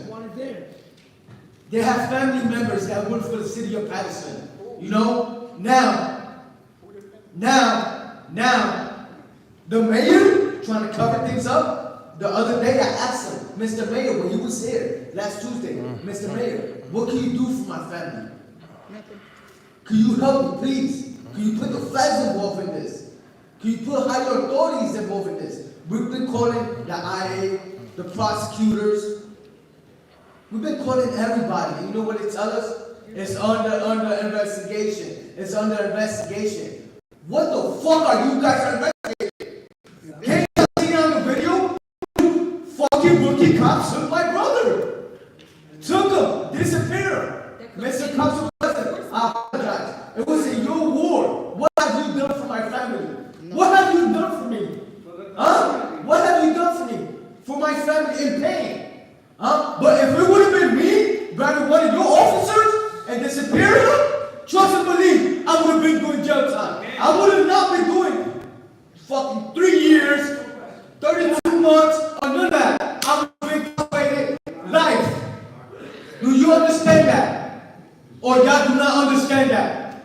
They have family members that work for the city of Paterson. You know? Now, the mayor trying to cover things up. The other day I asked him, Mr. Mayor, when he was here last Tuesday, Mr. Mayor, what can you do for my family? Can you help me, please? Can you put the feds involved in this? Can you put higher authorities involved in this? We've been calling the IA, the prosecutors. We've been calling everybody. And you know what they tell us? It's under investigation. It's under investigation. What the fuck are you guys investigating? Can't you see on the video? Fucking rookie cops took my brother. Took him. Disappeared. Mr. Council President, I apologize. It was in your war. What have you done for my family? What have you done for me? Huh? What have you done for me? For my family in pain? Huh? But if it would have been me, grabbing one of your officers and disappearing them, trust and believe, fucking 3 years, 32 months, or none of that. I'm incarcerated life. Do you understand that? Or y'all do not understand that?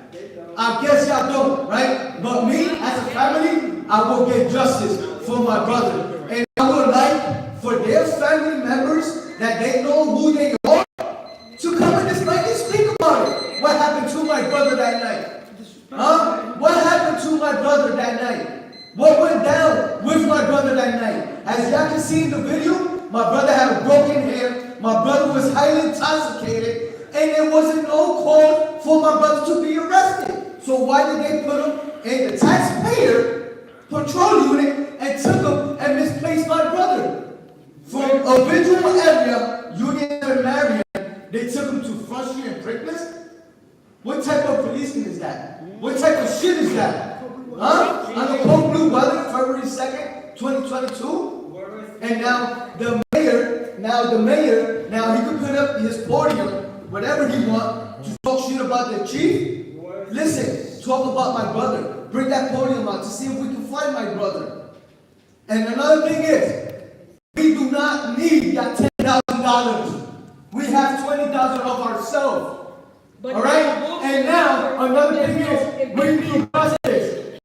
I guess y'all don't, right? But me, as a family, I will get justice for my brother. And I would like for their family members that they know who they are to come in this night and speak about it. What happened to my brother that night? Huh? What happened to my brother that night? What went down with my brother that night? As y'all can see in the video, my brother had a broken hair. My brother was highly intoxicated. And there wasn't no cause for my brother to be arrested. So why did they put him in the taxpayer patrol unit and took him and misplaced my brother? From a visual area, Union and Marion, they took him to Front Street and Brickless? What type of policing is that? What type of shit is that? Huh? On the cold blue weather, February 2nd, 2022? And now the mayor, he could put up his podium, whatever he want, to talk shit about the chief. Listen, talk about my brother. Bring that podium out to see if we can find my brother. And another thing is, we do not need that $10,000. We have $20,000 of ourselves. All right? And now, another thing is, we do justice.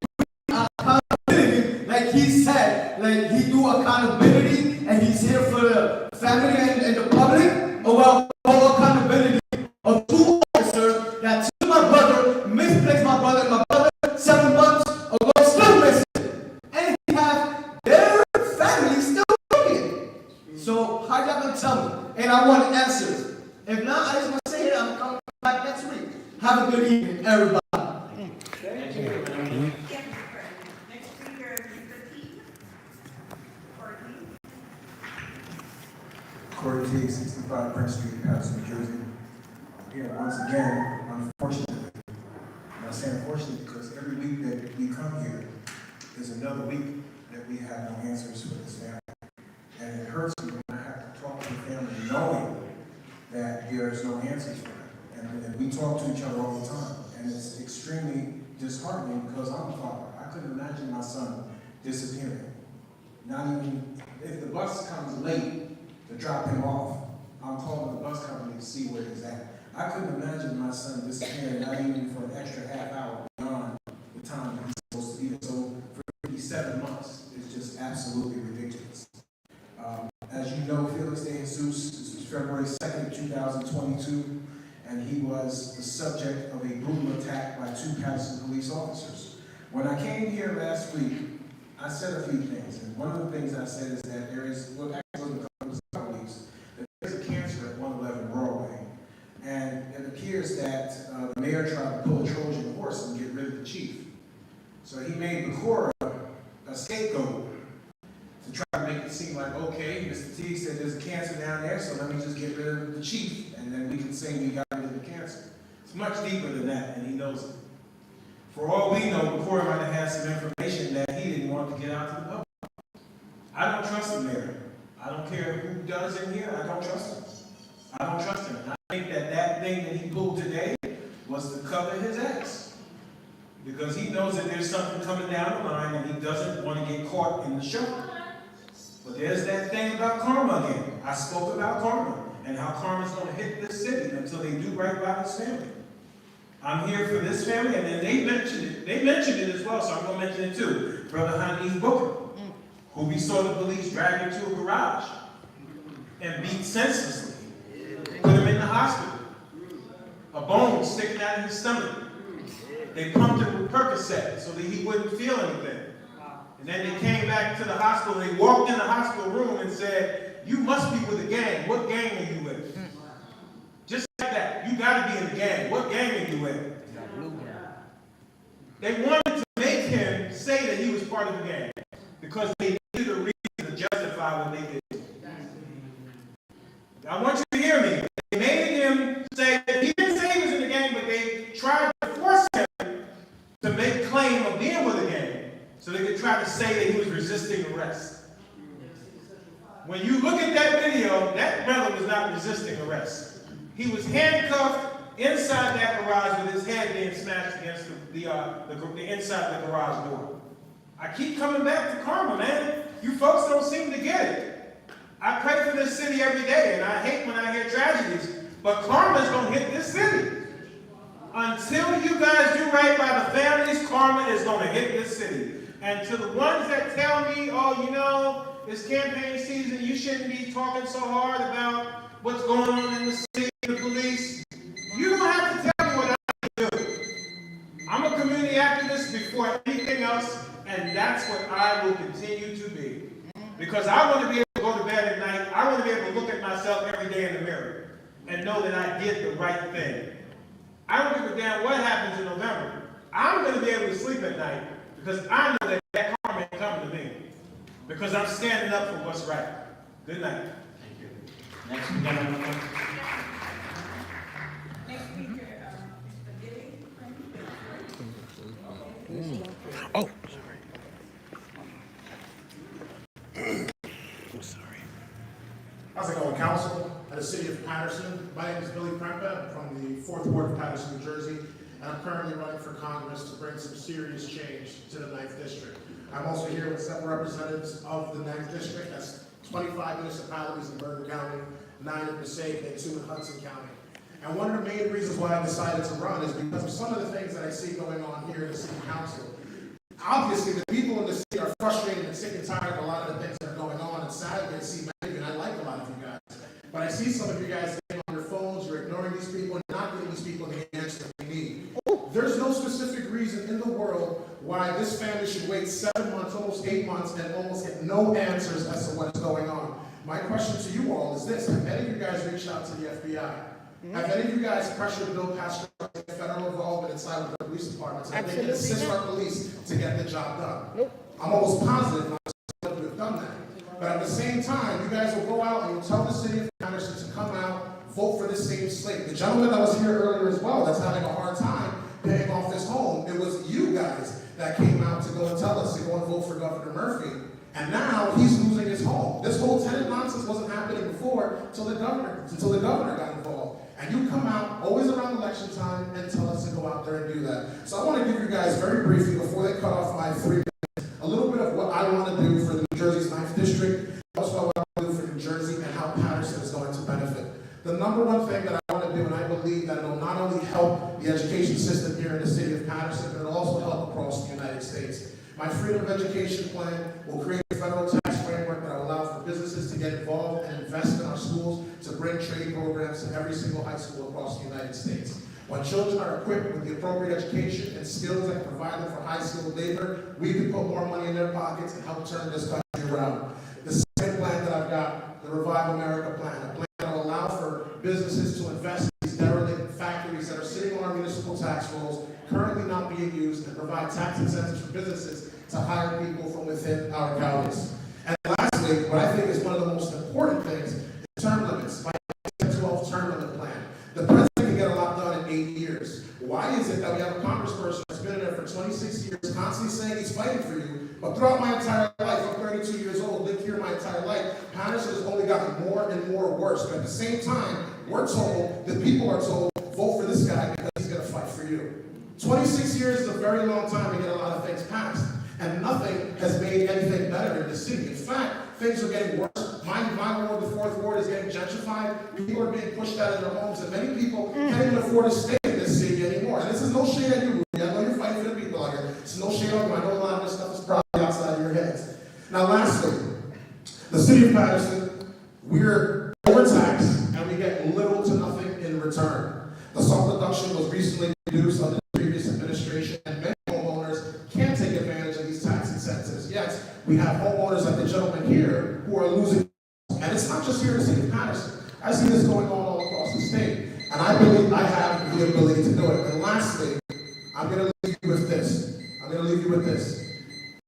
Accountability, like he said, like he do accountability, and he's here for the family and the public. Oh, well, accountability of two officers that took my brother, misplaced my brother, and my brother 7 months ago still missing. And he have their family still looking. So how y'all gonna tell me? And I want answers. If not, I just want to say it. I'm coming back next week. Have a good evening, everybody. Thank you. Next speaker, Mr. T. Corey T, 65 Prince Street, Paterson, New Jersey. Here once again, unfortunately. And I say unfortunately because every week that we come here is another week that we have no answers for this family. And it hurts me when I have to talk to the family knowing that there's no answers for them. And we talk to each other all the time. And it's extremely disheartening because I'm a father. I couldn't imagine my son disappearing. Not even, if the bus comes late to drop him off, I'm calling the bus company to see where he's at. I couldn't imagine my son disappearing, not even for an extra half hour beyond the time that he's supposed to be there. So for 57 months, it's just absolutely ridiculous. As you know, Felix De Jesus, this was February 2nd, 2022, and he was the subject of a brutal attack by 2 Paterson police officers. When I came here last week, I said a few things, and one of the things I said is that there is, well, actually, that there's a cancer at 111 Broadway, and it appears that the mayor tried to pull a Trojan horse and get rid of the chief. So he made Bakura a scapegoat to try to make it seem like, okay, Mr. T said there's a cancer down there, so let me just get rid of the chief, and then we can say we got rid of the cancer. It's much deeper than that, and he knows it. For all we know, Bakura might have had some information that he didn't want to get out to the public. I don't trust the mayor. I don't care who does in here, I don't trust him. I don't trust him. And I think that that thing that he pulled today was to cover his ass. Because he knows that there's something coming down the line and he doesn't want to get caught in the show. But there's that thing about karma again. I spoke about karma and how karma's going to hit this city until they do right by this family. I'm here for this family, and then they mentioned it. They mentioned it as well, so I'm going to mention it too. Brother Hanif Booker, who we saw the police drag into a garage and beat senselessly. Put him in the hospital. A bone sticking out of his stomach. They pumped him with Percocet so that he wouldn't feel anything. And then they came back to the hospital, and they walked in the hospital room and said, "You must be with a gang. What gang are you with?" Just like that. You gotta be in the gang. What gang are you with? They wanted to make him say that he was part of the gang because they needed a reason to justify what they did. I want you to hear me. They made him say that he didn't say he was in the gang, but they tried to force him to make claim of being with a gang so they could try to say that he was resisting arrest. When you look at that video, that brother was not resisting arrest. He was handcuffed inside that garage with his head being smashed against the inside of the garage door. I keep coming back to karma, man. You folks don't seem to get it. I pray for this city every day, and I hate when I hear tragedies, but karma's gonna hit this city. Until you guys do right by the families, karma is gonna hit this city. And to the ones that tell me, oh, you know, it's campaign season, you shouldn't be talking so hard about what's going on in the city, the police. You don't have to tell me what I do. I'm a community activist before anything else, and that's what I will continue to be. Because I want to be able to go to bed at night, I want to be able to look at myself every day in the mirror and know that I did the right thing. I don't give a damn what happens in November. I'm going to be able to sleep at night because I know that that karma ain't coming to me. Because I'm standing up for what's right. Good night. Thank you. Next, we got another one. Next speaker, Mr. Diddy. Oh. How's it going, Council? At the City of Paterson. My name is Billy Prempa. I'm from the 4th Ward of Paterson, New Jersey, and I'm currently running for Congress to bring some serious change to the 9th District. I'm also here with several representatives of the 9th District. That's 25 municipalities in Bergen County, 9 in Passaic, and 2 in Hudson County. And one of the main reasons why I decided to run is because of some of the things that I see going on here in the City Council. Obviously, the people in the city are frustrated and sick and tired of a lot of the things that are going on, and sadly, I see many of you, and I like a lot of you guys. But I see some of you guys getting on your phones, you're ignoring these people, and not giving these people the answer that they need. There's no specific reason in the world why this family should wait 7 months, almost 8 months, and almost get no answers as to what is going on. My question to you all is this: have any of you guys reached out to the FBI? Have any of you guys pressured Bill Castro to get federal involvement inside of the police department so that they can assist our police to get the job done? I'm almost positive that you have done that. But at the same time, you guys will go out and you'll tell the city of Paterson to come out, vote for the same slate. The gentleman that was here earlier as well, that's having a hard time paying off his home, it was you guys that came out to go and tell us to go and vote for Governor Murphy. And now he's losing his home. This whole tenant nonsense wasn't happening before until the governor got involved. And you come out always around election time and tell us to go out there and do that. So I want to give you guys very briefly, before they cut off my 3 minutes, a little bit of what I want to do for New Jersey's 9th District, also what I want to do for New Jersey and how Paterson is going to benefit. The number one thing that I want to do, and I believe that it will not only help the education system here in the city of Paterson, but it will also help across the United States. My Freedom of Education plan will create a federal tax framework that will allow for businesses to get involved and invest in our schools to bring trade programs to every single high school across the United States. When children are equipped with the appropriate education and skills that can provide them for high-skilled labor, we can put more money in their pockets and help turn this country around. The second plan that I've got, the Revive America plan, a plan that will allow for businesses to invest in these derelict factories that are sitting on our municipal tax rolls, currently not being used, and provide tax incentives for businesses to hire people from within our counties. And lastly, what I think is one of the most important things is term limits. My 12 term limit plan. The president can get a lot done in 8 years. Why is it that we have a congressperson that's been in there for 26 years, constantly saying he's fighting for you, but throughout my entire life, I'm 32 years old, lived here my entire life, Paterson has only gotten more and more worse. But at the same time, we're told, the people are told, vote for this guy because he's going to fight for you. 26 years is a very long time to get a lot of things passed. And nothing has made anything better in the city. In fact, things are getting worse. My ward, the 4th Ward, is getting gentrified. People are being pushed out of their homes, and many people can't even afford to stay in this city anymore. And this is no shade at you, Rudy. I know you're fighting for the people out here. It's no shade on you. I know a lot of this stuff is probably outside of your heads. Now, lastly, the city of Paterson, we're overtaxed, and we get little to nothing in return. The salt deduction was recently reduced under the previous administration, and many homeowners can't take advantage of these tax incentives. Yet, we have homeowners like the gentleman here who are losing. And it's not just here in the city of Paterson. I see this going on all across the state. And I believe I have the ability to do it. And lastly, I'm going to leave you with this.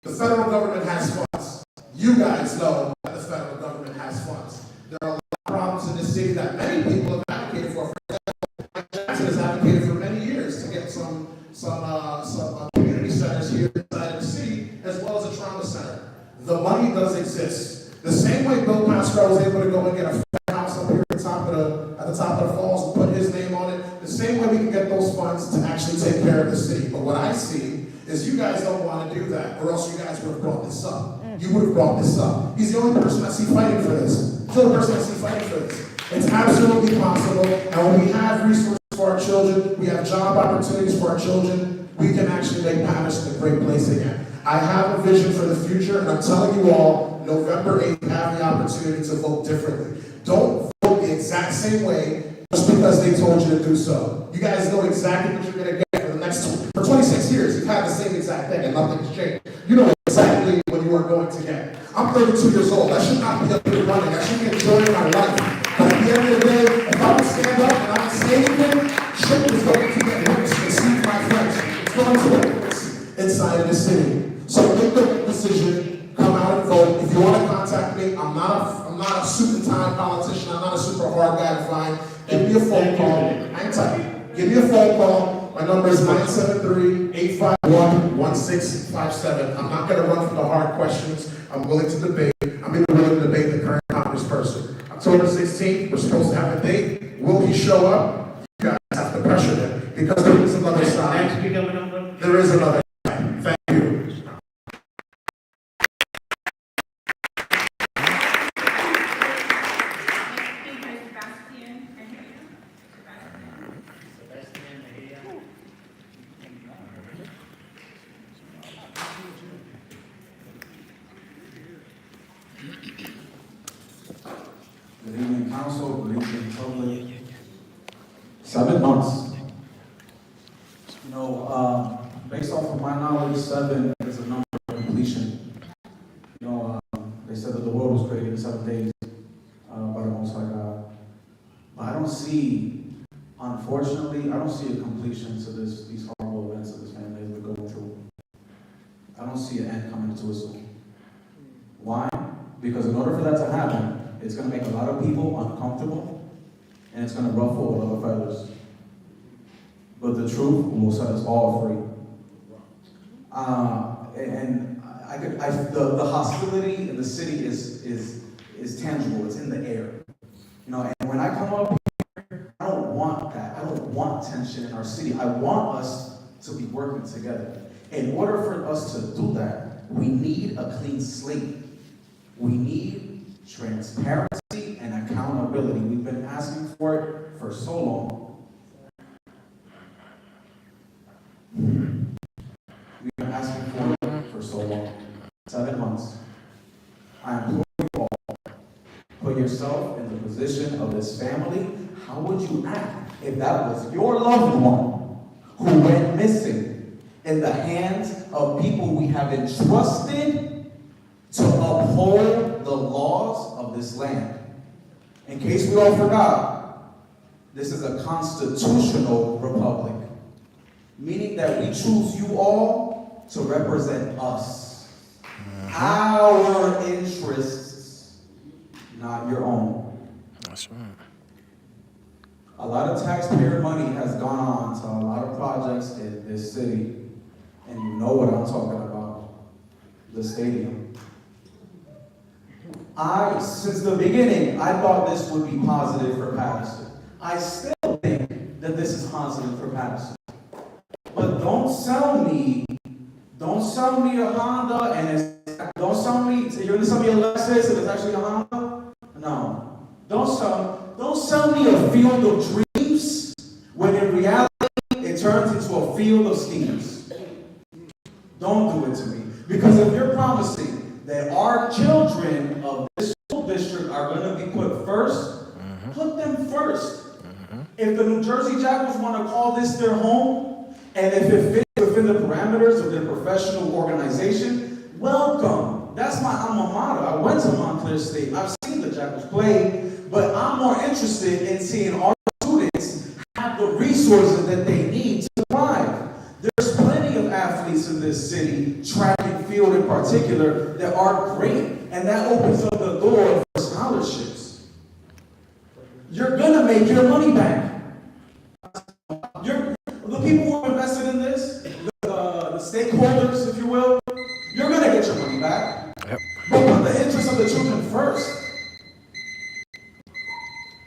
The federal government has funds. You guys know that the federal government has funds. There are a lot of problems in this city that many people have advocated for. For example, Mike Jackson has advocated for many years to get some community centers here inside of the city, as well as a trauma center. The money does exist. The same way Bill Castro was able to go and get a house up here at the top of the falls and put his name on it, the same way we can get those funds to actually take care of the city. But what I see is you guys don't want to do that, or else you guys would have brought this up. You would have brought this up. He's the only person I see fighting for this. He's the only person I see fighting for this. It's absolutely possible, and when we have resources for our children, we have job opportunities for our children, we can actually make Paterson a great place again. I have a vision for the future, and I'm telling you all, November 8th, have the opportunity to vote differently. Don't vote the exact same way just because they told you to do so. You guys know exactly what you're going to get for 26 years. You've had the same exact thing, and nothing's changed. You know exactly what you are going to get. I'm 32 years old. I should not be up here running. I should be enjoying my life. But at the end of the day, if I don't stand up and I don't say anything, shit is going to get worse. Excuse my French. It's going to get worse inside of the city. So make the decision. Come out and vote. If you want to contact me, I'm not a suit and tie politician. I'm not a super hard guy to find. Give me a phone call. Hang tight. Give me a phone call. My number is 973-851-1657. I'm not going to run for the hard questions. I'm willing to debate. I'm even willing to debate the current congressperson. October 16th, we're supposed to have a date. Will he show up? You guys have to pressure him because there is another side. There is another side. Thank you. Good evening, council. Good evening, public. 7 months. You know, based off of my knowledge, 7 is a number of completion. You know, they said that the world was created in 7 days by the Most High God. But I don't see, unfortunately, I don't see a completion to these horrible events that this family has been going through. I don't see an end coming to it soon. Why? Because in order for that to happen, it's going to make a lot of people uncomfortable, and it's going to ruffle a lot of feathers. But the truth will set us all free. The hostility in the city is tangible. It's in the air. You know, and when I come up here, I don't want that. I don't want tension in our city. I want us to be working together. In order for us to do that, we need a clean slate. We need transparency and accountability. We've been asking for it for so long. We've been asking for it for so long. 7 months. I implore you all, put yourself in the position of this family. How would you act if that was your loved one who went missing in the hands of people we have entrusted to uphold the laws of this land? In case we all forgot, this is a constitutional republic, meaning that we choose you all to represent us, our interests, not your own. That's right. A lot of taxpayer money has gone on to a lot of projects in this city, and you know what I'm talking about, the stadium. Since the beginning, I thought this would be positive for Paterson. I still think that this is positive for Paterson. But don't sell me a Honda and don't sell me, you're gonna sell me a Lexus and it's actually a Honda? No. Don't sell me a field of dreams when in reality it turns into a field of schemes. Don't do it to me. Because if you're promising that our children of this school district are going to be put first, put them first. If the New Jersey Jackals want to call this their home, and if it fits within the parameters of their professional organization, welcome. That's my alma mater. I went to Montclair State. I've seen the Jackals play, but I'm more interested in seeing our students have the resources that they need to thrive. There's plenty of athletes in this city, track and field in particular, that are great, and that opens up the door for scholarships. You're gonna make your money back. The people who are invested in this, the stakeholders, if you will, you're gonna get your money back. Yep. But put the interests of the children first.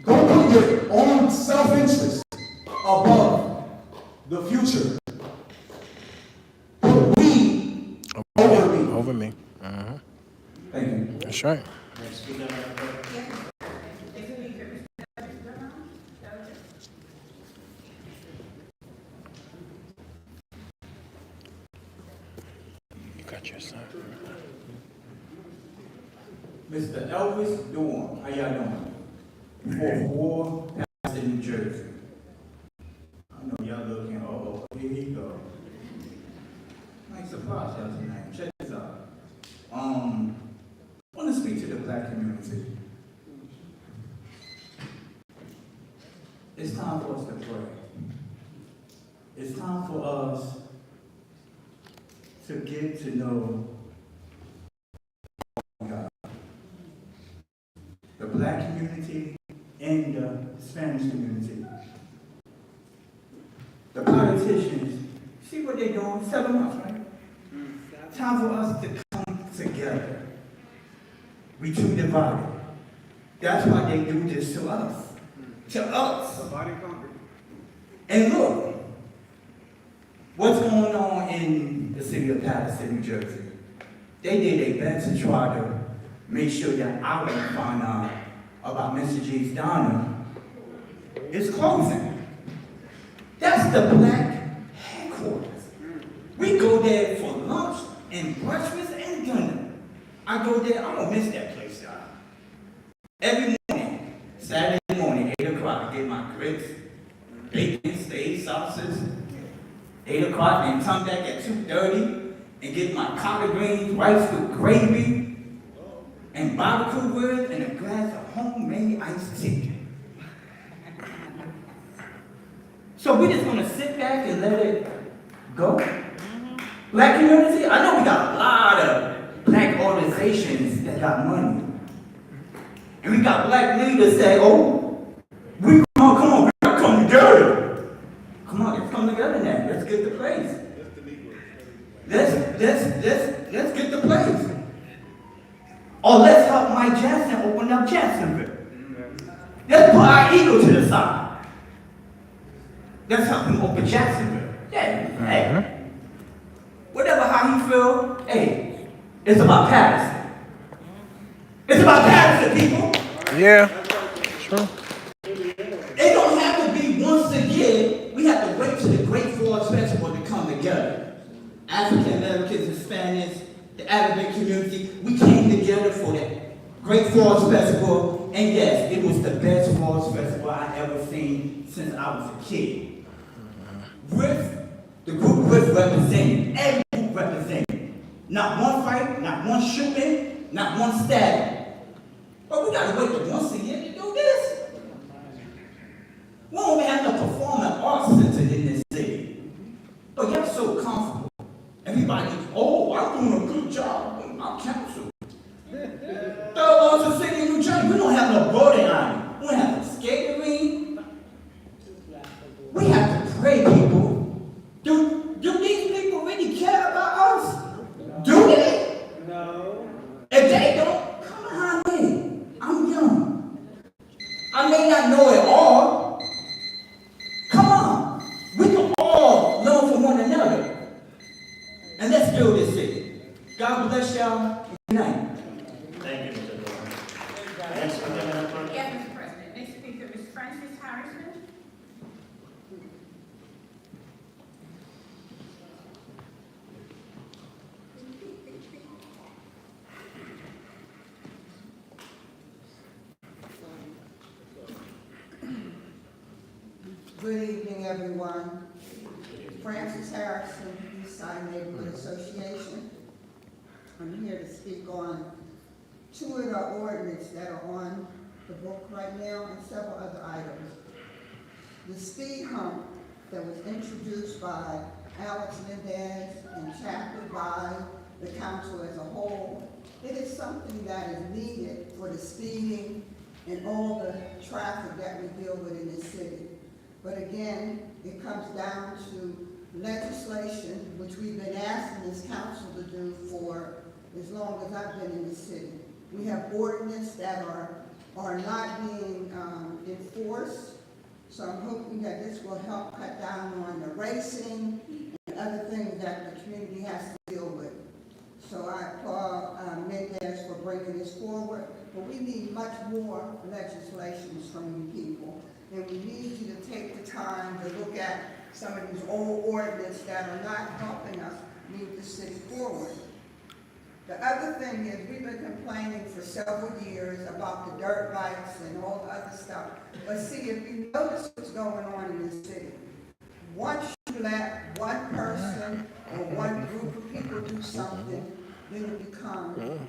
Don't put your own self-interest above the future. Put with me. Thank you. That's right. Next speaker, Madam Clerk. You got your son. Mr. Elvis Dorn, how y'all doing? 4th Ward, Paterson, New Jersey. I know y'all looking, here he go. Nice surprise y'all tonight. Check this out. I want to speak to the black community. It's time for us to pray. It's time for us to get to know God. The black community and the Spanish community. The politicians, see what they're doing? 7 months, right? Time for us to come together. We too divided. That's why they do this to us. To us. And look, what's going on in the city of Paterson, New Jersey? They did their best to try to make sure that I don't find out about Mr. G's Diner is closing. That's the black headquarters. We go there for lunch and breakfast and dinner. I go there, I don't miss that place, y'all. Every morning, Saturday morning, 8 o'clock, I get my grits, bacon, steak, sausages. 8 o'clock, and come back at 2:30 and get my collard greens, rice with gravy, and barbecue ribs, and a glass of homemade iced tea. So we're just gonna sit back and let it go? Black community, I know we got a lot of black organizations that got money. And we got black leaders say, oh, come on, we gotta come together. Come on, let's come together now. Let's get the place. Let's get the place. Or let's help Mike Jackson open up Jacksonville. Let's put our ego to the side. Let's help him open Jacksonville. Yeah, hey. Whatever how he feel, hey, it's about Paterson. It's about Paterson, people. Yeah, true. It don't have to be once again. We have to wait till the Great Falls Festival to come together. African Americans, Hispanics, the Arabic community, we came together for that Great Falls Festival. And yes, it was the best Falls Festival I ever seen since I was a kid. With the group with represented, every group represented. Not one fight, not one shooting, not one stabbing. But we gotta wait till once a year to do this. We don't even have no performing arts center in this city. But you're so comfortable. Everybody, oh, I'm doing a good job. I'm council. Third largest city in New Jersey. We don't have no boating island. We don't have no skating rink. We have to pray, people. Do these people really care about us? Do they? No. If they don't, come behind me. I'm young. I may not know it all. Come on. We can all learn from one another. And let's build this city. God bless y'all. Good night. Thank you, Mr. Dorn. Next speaker, Madam Clerk. Yes, Mr. President. Next speaker is Francis Harrison. Good evening, everyone. Francis Harrison, Eastside Neighborhood Association. I'm here to speak on two of the ordinances that are on the book right now and several other items. The speed hump that was introduced by Alex Mendez and chaptered by the council as a whole, it is something that is needed for the speeding and all the traffic that we deal with in this city. But again, it comes down to legislation, which we've been asking this council to do for as long as I've been in the city. We have ordinances that are not being enforced, so I'm hoping that this will help cut down on the racing and other things that the community has to deal with. So I applaud but we need much more legislations from you people. And we need you to take the time to look at some of these old ordinances that are not helping us move the city forward. The other thing is, we've been complaining for several years about the dirt bikes and all the other stuff. But see, if you notice what's going on in this city, once you let one person or one group of people do something, then it becomes an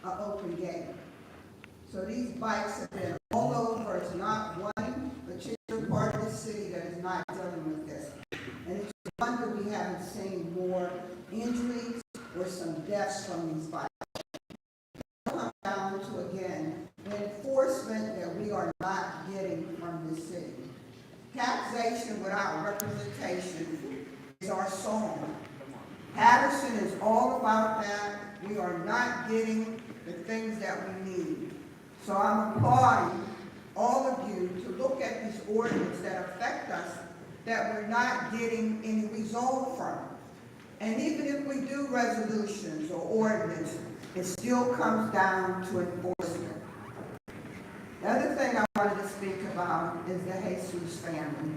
open game. So these bikes have been all over. It's not one particular part of the city that is not dealing with this. And it's a wonder we haven't seen more injuries or some deaths from these bikes. Come down to, again, the enforcement that we are not getting from this city. Taxation without representation is our song. Paterson is all about that. We are not getting the things that we need. So I'm applauding all of you to look at these ordinances that affect us that we're not getting any result from. And even if we do resolutions or ordinances, it still comes down to enforcement. The other thing I wanted to speak about is the Jesus family.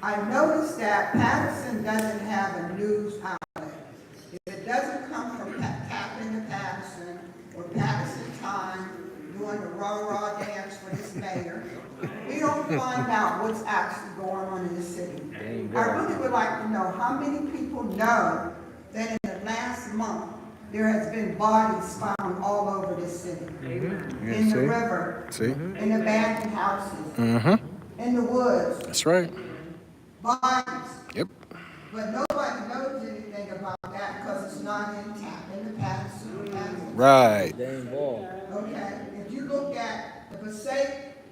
I noticed that Paterson doesn't have a news outlet. If it doesn't come from Tapping the Paterson or Paterson Time doing the rah-rah dance for this mayor, we don't find out what's actually going on in the city. I really would like to know how many people know that in the last month there has been bodies found all over this city. In the river, in abandoned houses, in the woods. That's right. Bodies. Yep. But nobody knows anything about that because it's not in the Paterson. Right. Okay, if you look at the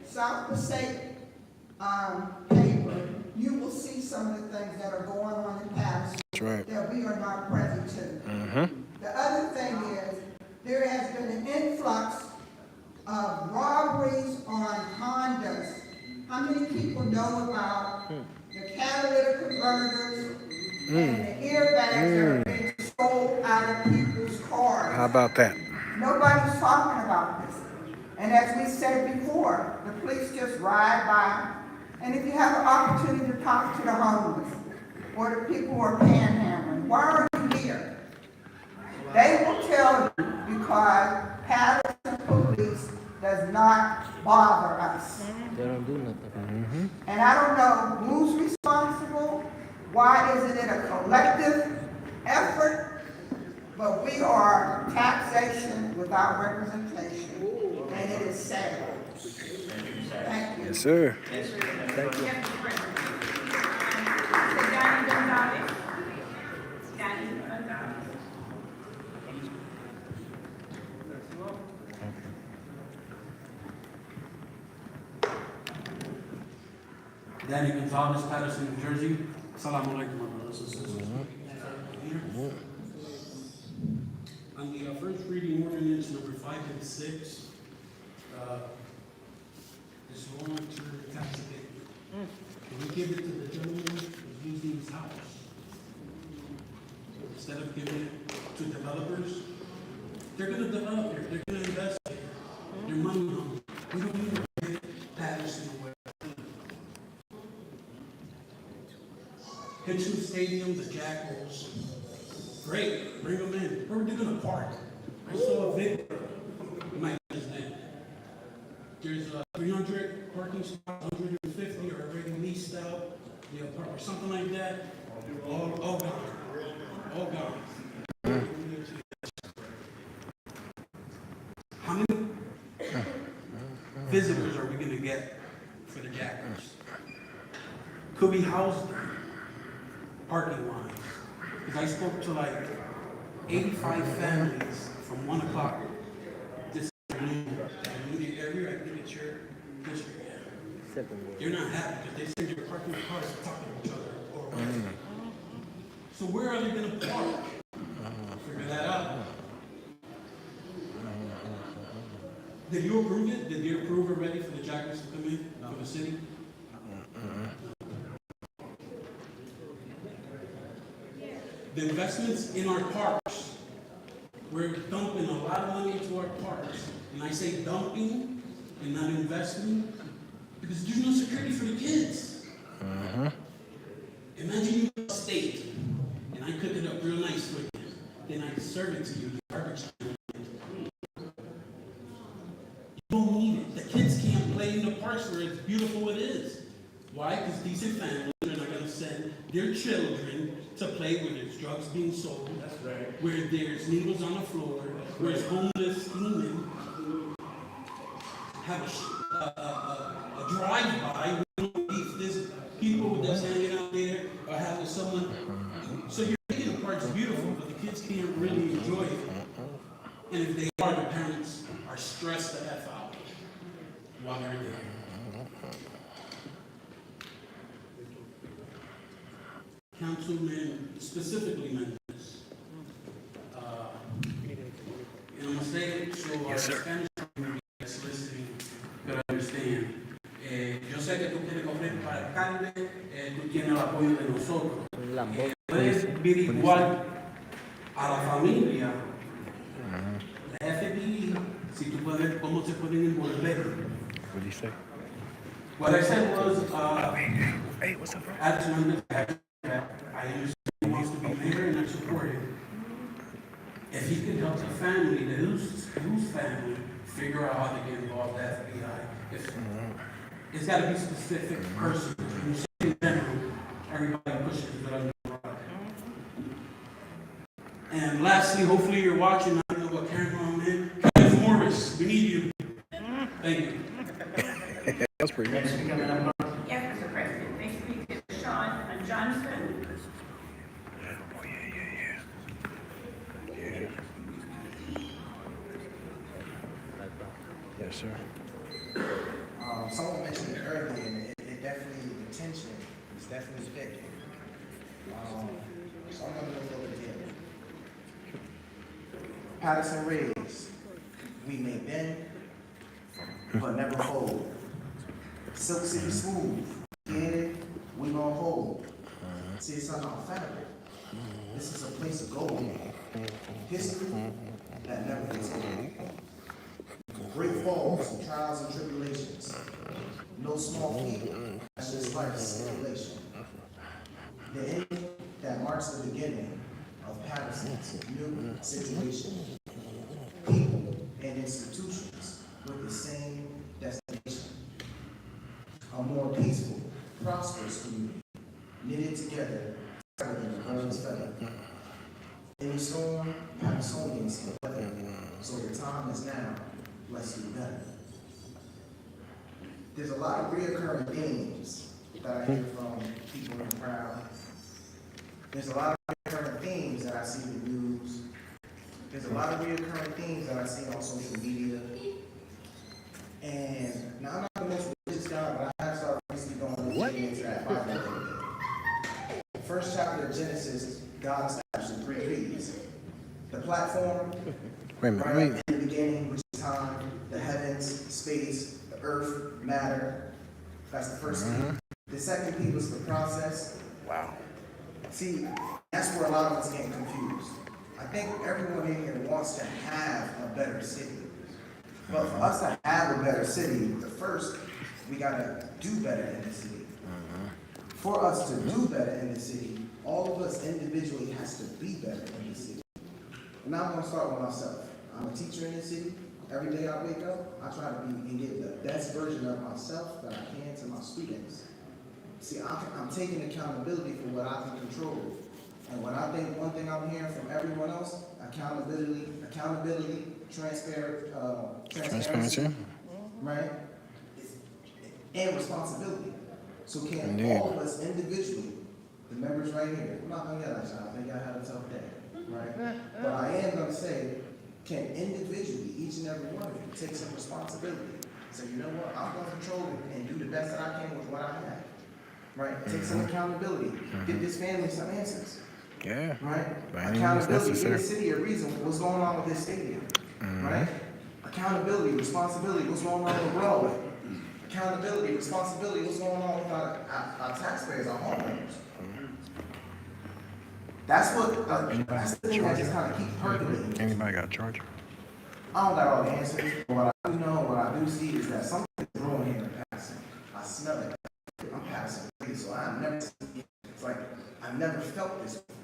South Passaic paper, you will see some of the things that are going on in Paterson that we are not privy to. The other thing is, there has been an influx of robberies on Hondas. How many people know about the catalytic converters and the airbags that are being sold out of people's cars? How about that? Nobody's talking about this. And as we said before, the police just ride by. And if you have an opportunity to talk to the homeless or the people who are panhandling, why are you here? They will tell you because Paterson police does not bother us. They don't do nothing. And I don't know who's responsible. Why isn't it a collective effort? But we are taxation without representation, and it is sad. Thank you. Yes, sir. Thank you. Danny Gonzalez. Danny Gonzalez. Danny Gonzalez, Paterson, New Jersey. Assalamu alaikum, my brothers and sisters. On the first reading ordinance number 5 and 6, this long-term tax abatement. Can we give it to the gentleman who's using his house? Instead of giving it to developers? They're going to develop here. They're going to invest here. Their money on it. We don't need to give Paterson away. Pitching Stadium, the Jackals. Great, bring them in. Where are they going to park? I saw a video. You might know his name. There's 300 parking spots, 150 are already leased out, or something like that. All gone. All gone. How many visitors are we going to get for the Jackals? Could we house them? Parking lines. Because I spoke to like 85 families from 1 o'clock this afternoon. In the area, I think it's your district. You're not happy because they said you're parking the cars talking to each other or whatever. So where are they going to park? Figure that out. Did you approve it? Did you approve already for the Jackals to come in for the city? The investments in our parks, we're dumping a lot of money into our parks. And I say dumping and not investing because there's no security for the kids. Imagine you have a steak and I cook it up real nice for you. Then I serve it to you in garbage can. You don't need it. The kids can't play in the parks where it's beautiful it is. Why? Because decent families are not going to send their children to play where there's drugs being sold, where there's needles on the floor, where there's homeless scheming. Have a drive-by, if there's people that's hanging out there, or having someone. So you're making the parks beautiful, but the kids can't really enjoy it. And if they are, the parents are stressed the F out while they're there. Councilman, specifically Mendes. And I'm going to say it so our Spanish community that's listening could understand. Yo sé que tú tienes conflicto para alcalde, tú tienes el apoyo de nosotros. Puedes ver igual a la familia, la FBI, si tú puedes ver cómo se pueden envolver. What did he say? What I said was, hey, what's up, bro? I understand he wants to be mayor and I support him. If he can help the family, whose family, figure out how to get involved with the FBI. It's got to be a specific person. You say in general, everybody pushes it under the rug. And lastly, hopefully you're watching. I don't know what camera I'm in. Kenneth Morris, we need you. Thank you. That's pretty good. Yes, Mr. President. Next speaker is Sean Johnson. Yes, sir. Someone mentioned it earlier, and it definitely, the tension is definitely thick. So I'm going to go over it again. Paterson raised, we may bend, but never fold. Silk City smooth, yeah, we gonna hold. See, it's not our fabric. This is a place of gold. History that never gets old. Great falls and trials and tribulations. No small feat, that's just life's simulation. The ending that marks the beginning of Paterson's new situation. People and institutions with the same destination. A more peaceful, prosperous community, knitted together tighter than a birds feather. In the storm, Patersonians can weather. So the time is now. Let's do better. There's a lot of reoccurring themes that I hear from people in the crowd. There's a lot of reoccurring themes that I see in the news. There's a lot of reoccurring themes that I see on social media. And now I'm not the most religious guy, but I have started recently going into that Bible a little bit. The first chapter of Genesis, God established the 3 P's. The platform, right in the beginning, which is time, the heavens, space, the earth, matter. That's the first P. The second P was the process. Wow. See, that's where a lot of us get confused. I think everyone in here wants to have a better city. But for us to have a better city, the first, we gotta do better in the city. For us to do better in the city, all of us individually has to be better in the city. And now I'm gonna start with myself. I'm a teacher in the city. Every day I wake up, I try to be and give the best version of myself that I can to my students. See, I'm taking accountability for what I can control. And when I think one thing I'm hearing from everyone else, accountability, transparency, right? And responsibility. So can all of us individually, the members right here, I'm not gonna yell at y'all, I think I had a tough day, right? But I am gonna say, can individually, each and every one of you, take some responsibility. Say, you know what, I'm gonna control it and do the best that I can with what I have. Right? Take some accountability. Give this family some answers. Yeah. Right? Accountability. Give the city a reason what's going on with this stadium. Right? Accountability, responsibility, what's going on with Broadway. Accountability, responsibility, what's going on with our taxpayers, our homeowners. That's what that's the thing that just kind of keeps percolating. Anybody got a charger? I don't got all the answers, but what I do know, what I do see is that something is growing here in Paterson. I smell it. I'm Paterson, so I've never seen it. It's like, I've never felt this before.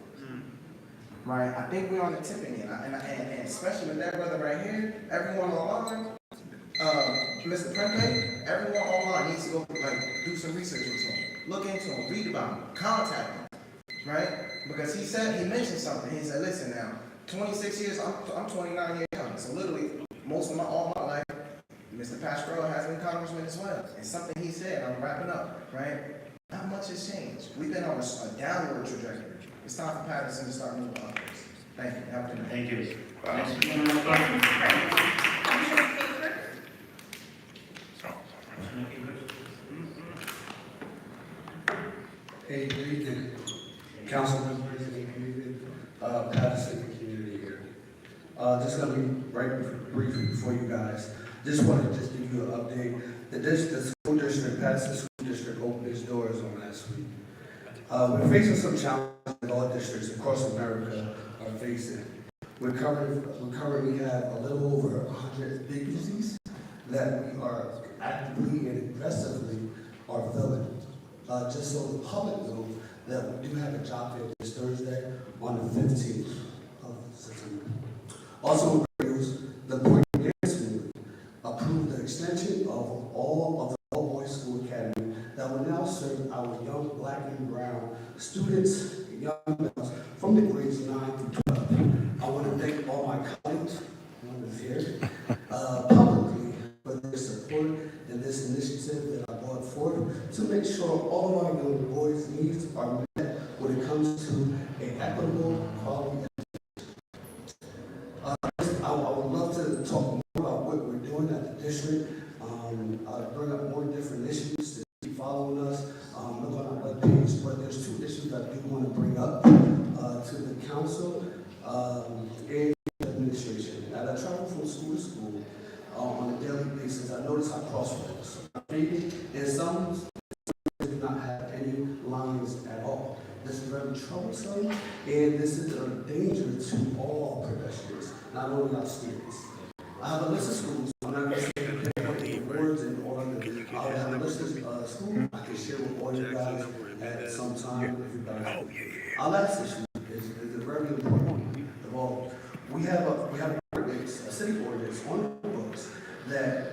Right? I think we're on the tipping end, and especially with that brother right here, everyone online, Mr. Prempe, everyone online needs to go, like, do some research into him. Look into him, read about him, contact him, right? Because he mentioned something. He said, listen now, 26 years, I'm 29 years young, so literally, all my life, Mr. Pastrell has been congressman as well. And something he said, I'm wrapping up, right? Not much has changed. We've been on a downward trajectory. It's time for Paterson to start moving upwards. Thank you. Have a good night. Thank you. Hey, good evening, council members, and good evening, Paterson community here. Just gonna be brief before you guys. Just wanted to give you an update. The school district, Paterson School District, opened its doors on last week. We're facing some challenges that all districts across America are facing. We currently have a little over 100 vacancies that we are actively and aggressively are filling. Just so the public knows that we do have a job fair this Thursday on the 15th of September. Also, the Board of Management approved the extension of all of the all-boys school academy that will now serve our young black and brown students, young adults from the grades 9 through 12. I want to thank all my colleagues who is here publicly for their support in this initiative that I brought forth to make sure all of our young boys' needs are met when it comes to an equitable quality education. I would love to talk more about what we're doing at the district. I'll bring up more different issues to keep following us. Look on our webpage, but there's 2 issues I do want to bring up to the council and the administration. As I travel from school to school on a daily basis, I notice how crossroads are fading, and some do not have any lines at all. This is very troublesome, and this is a danger to all pedestrians, not only our students. I have a list of schools. I'm not going to say the words and all of them. I have a list of schools I can share with all you guys at some time if you guys. Our last issue is a very important one of all. We have an ordinance, a city ordinance on the books that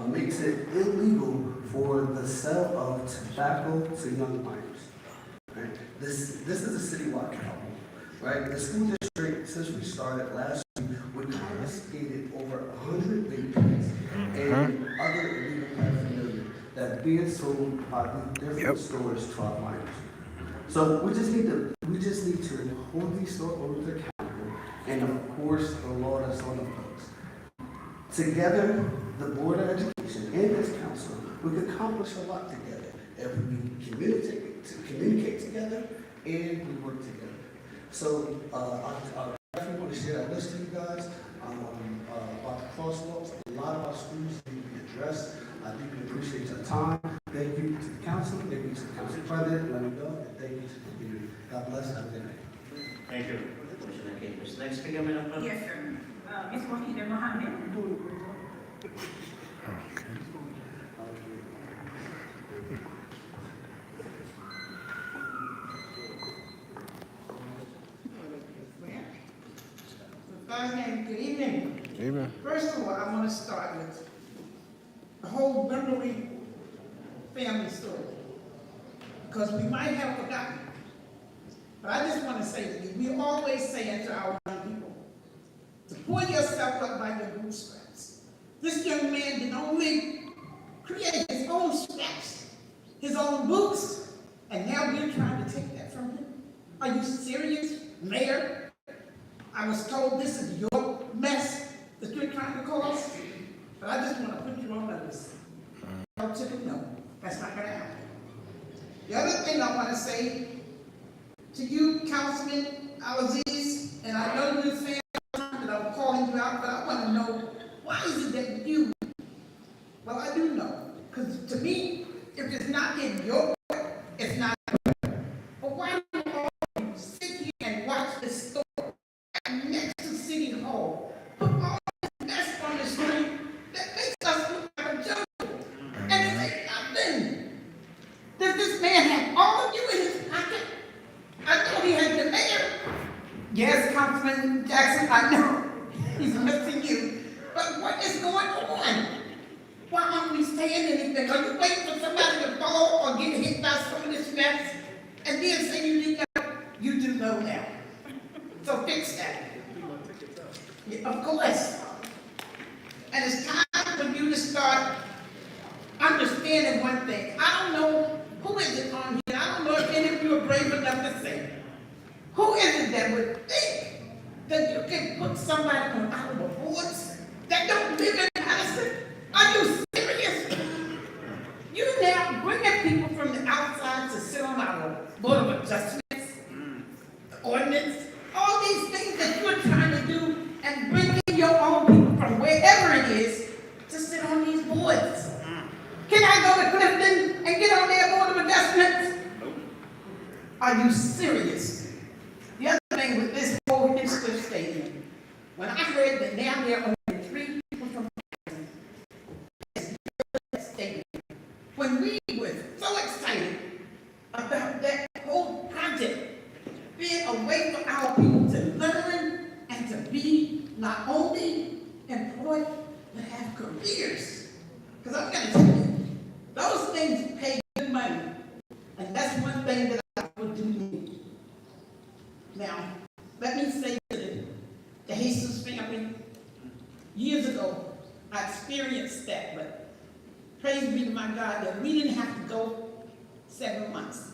makes it illegal for the sale of tobacco to young minors. Right? This is a citywide problem. Right? The school district, since we started last week, we confiscated over 100 vapes and other illegal paraphernalia that are being sold by the different stores to our minors. So we just need to hold these store owners accountable and enforce the law that's on the books. Together, the Board of Education and this council, we can accomplish a lot together if we communicate together and we work together. So I definitely want to share that list to you guys about the crosswalks. A lot of our schools need to be addressed. I deeply appreciate your time. Thank you to the council. Thank you to the council president. Let me go. And thank you to the community. God bless. Have a good night. Thank you, Commissioner Capers. Next speaker, Madam Clerk. Yes, sir. Ms. Wahida Mohammed. Good evening. Amen. First of all, I want to start with the whole memory family story, because we might have forgotten. But I just want to say to you, we always say it to our young people, to pull yourself up by your bootstraps. This young man did only create his own straps, his own boots, and now we're trying to take that from him. Are you serious, Mayor? I was told this is your mess that you're trying to cause, but I just want to put you on notice. No, that's not going to happen. The other thing I want to say to you, Councilman Al-Aziz, and I know you're saying that I'm calling you out, but I want to know, why is it that you, well, I do know, because to me, if it's not in your court, it's not. But why do all of you sit here and watch this story next to City Hall, put all this mess Yes, Councilman Jackson, I know he's missing you, but what is going on? Why aren't we saying anything? Are you waiting for somebody to fall or get hit by some of this mess? And then say you do know now. So fix that. Yeah, of course. And it's time for you to start understanding one thing. I don't know who is it on here. I don't know if any of you are brave enough to say. Who is it that would think that you can put somebody on our boards that don't live in Madison? Are you serious? You now bringing people from the outside to sit on our Board of Adjustments, ordinance, all these things that you're trying to do, and bring in your own people from wherever it is to sit on these boards. Can I go to Clifton and get on their Board of Adjustments? Are you serious? The other thing with this whole history statement, when I heard that now there are only 3 people from that statement, when we were so excited about that whole project, being a way for our people to learn and to be not only employed, but have careers. Because I'm going to tell you, those things pay good money. And that's one thing that I would do. Now, let me say to the Jesus family, years ago, I experienced that, but praise be to my God that we didn't have to go 7 months.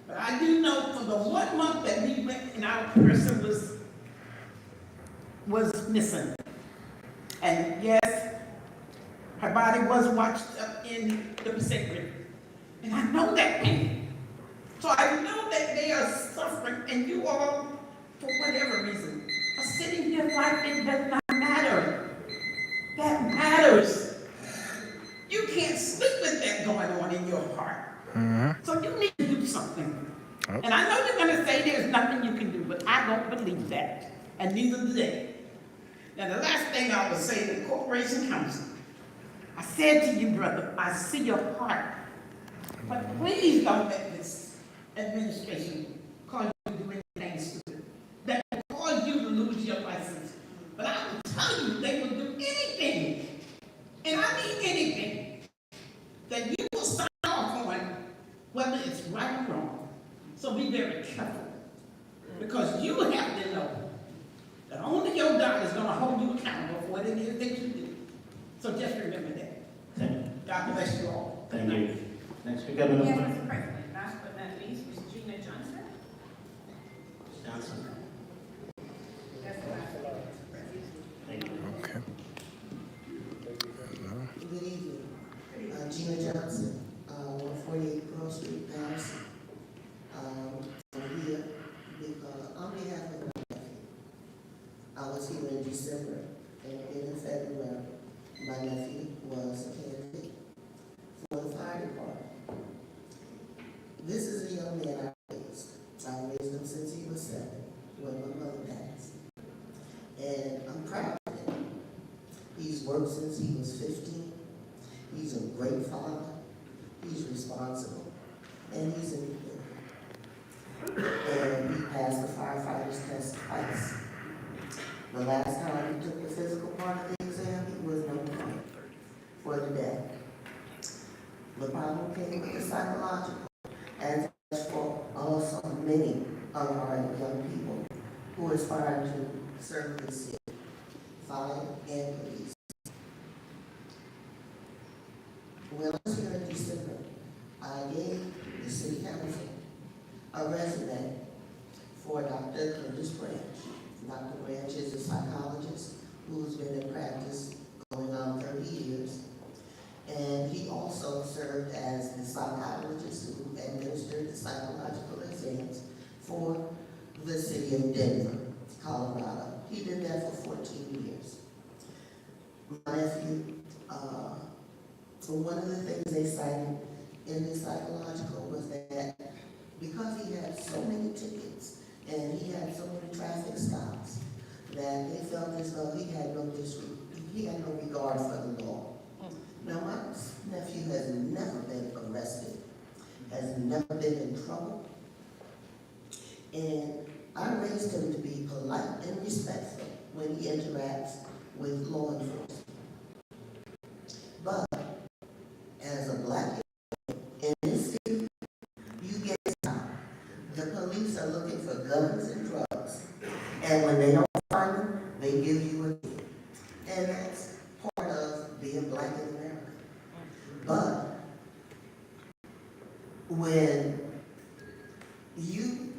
But I do know for the 1 month that we went and our person was missing. And yes, her body was washed up in the Pacific River. And I know that pain. So I know that they are suffering, and you all, for whatever reason, are sitting here like it does not matter. That matters. You can't sleep with that going on in your heart. So you need to do something. And I know you're going to say there's nothing you can do, but I don't believe that. And neither do they. Now, the last thing I will say to the Corporation Council, I said to you, brother, I see your heart. But please don't let this administration call you to do anything stupid. That will cause you to lose your license. But I will tell you, they will do anything, and I mean anything, that you will sign off on, whether it's right or wrong. So be very careful. Because you have to know that only your God is going to hold you accountable for what it is that you do. So just remember that. Thank you. God bless you all. Thank you. Next speaker, Madam Yes, Clerk. Mr. President. Last but not least, Ms. Gina Johnson. Johnson. That's the last one. Thank you. Okay. Good evening. Gina Johnson, 148 Grove Street, Paterson. I'm here because on behalf of my nephew, I was here in December, and in February, my nephew was a candidate for the fire department. This is a young man I raised. I raised him since he was 7, when my mother passed. And I'm proud of him. He's worked since he was 15. He's a great father. He's responsible. And he's in and he passed the firefighter's test twice. The last time he took the physical part of the exam, he was number 1 for the day. The problem came with the psychological, and for also many of our young people who aspire to serve the city, fire and police. When I was here in December, I gave the city council a resume for Dr. Curtis Branch. Dr. Branch is a psychologist who's been in practice going on 30 years. And he also served as the psychologist who administered the psychological exams for the city of Denver, Colorado. He did that for 14 years. My nephew, one of the things they cited in the psychological was that because he had so many tickets and he had so many traffic stops, that they felt as though he had no regard for the law. Now, my nephew has never been arrested, has never been in trouble, and I raised him to be polite and respectful when he interacts with law enforcement. But as a black in this city, you get stopped. The police are looking for guns and drugs. And when they don't find them, they give you a ticket. And that's part of being black in America. But when you,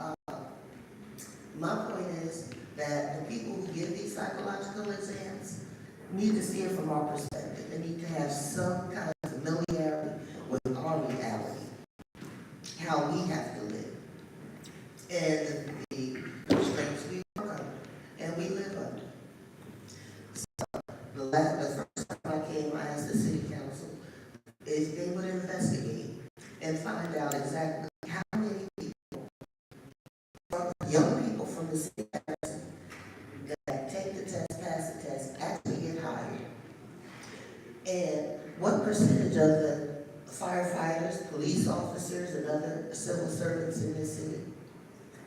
my point is that the people who give these psychological exams need to see it from our perspective. They need to have some kind of familiarity with our reality, how we have to live, and the constraints we work under and we live under. So the first time I came, I asked the city council if they would investigate and find out exactly how many people, young people from the city that take the test, pass the test, actually get hired. And what percentage of the firefighters, police officers, and other civil servants in this city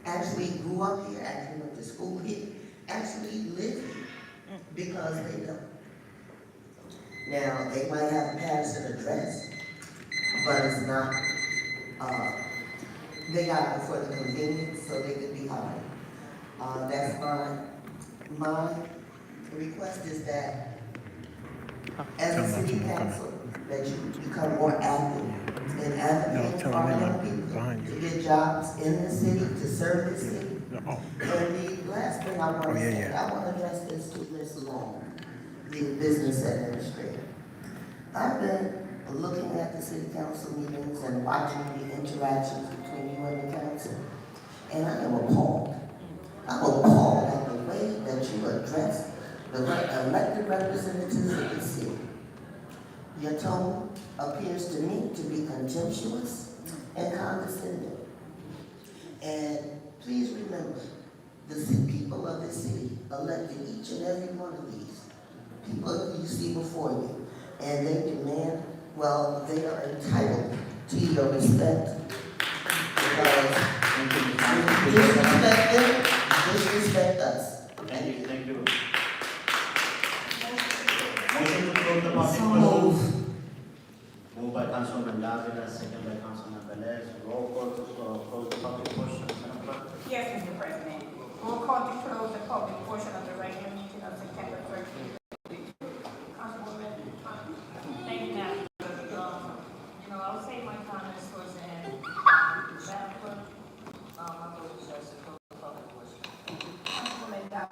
actually grew up here, actually went to school here, actually live here because they don't. Now, they might have a Paterson address, but it's not, they got it for the convenience so they could be hired. That's my request is that as a city council, that you become more active in advocating for our young people to get jobs in the city, to serve the city. And the last thing I want to say, I want to address this to Ms. Long, the business administrator. I've been looking at the city council meetings and watching the interactions between you and the council, and I am appalled. I'm appalled at the way that you address the elected representatives of the city. Your tone appears to me to be contemptuous and condescending. And please remember, the people of this city elected each and every one of these people you see before you, and they demand, well, they are entitled to your respect. Because if you disrespect them, you disrespect us. Thank you, thank you. Motion to close the public portion. Moved by Councilman Davila, second by Councilman Velez. Roll call to close the public portion. Madam Clerk? Yes, Mr. President. Roll call to close the public portion of the regular meeting of September 13th. Councilwoman, thank you, Madam Clerk. I'll save my comments towards the end. Madam Clerk, my vote is yes to close the public portion. Councilwoman Dow.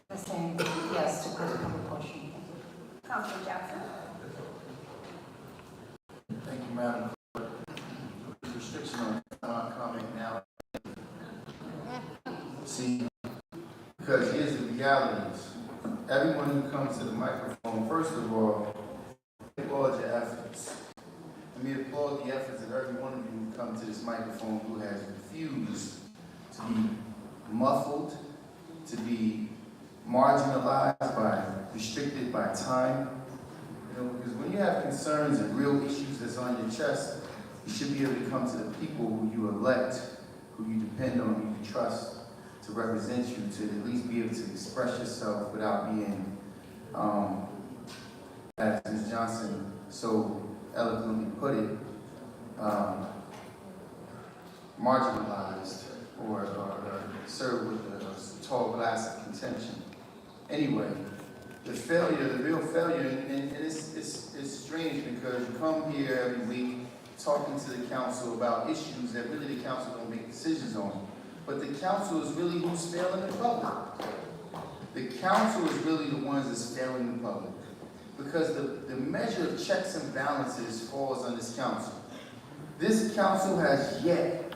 The same, yes, to close the public portion. Councilman Jackson. Thank you, Madam Clerk. Restriction on comment now. See, because here's the realities. Everyone who comes to the microphone, first of all, applaud your efforts. Let me applaud the efforts of every one of you who come to this microphone who has refused to be muffled, to be marginalized restricted by time. Because when you have concerns and real issues that's on your chest, you should be able to come to the people who you elect, who you depend on, who you trust to represent you, to at least be able to express yourself without being, as Ms. Johnson so eloquently put it, marginalized or served with a tall glass of contention. Anyway, the real failure, and it's strange because you come here every week talking to the council about issues that really the council don't make decisions on. But the council is really who's failing the public. The council is really the ones that's failing the public. Because the measure of checks and balances falls on this council. This council has yet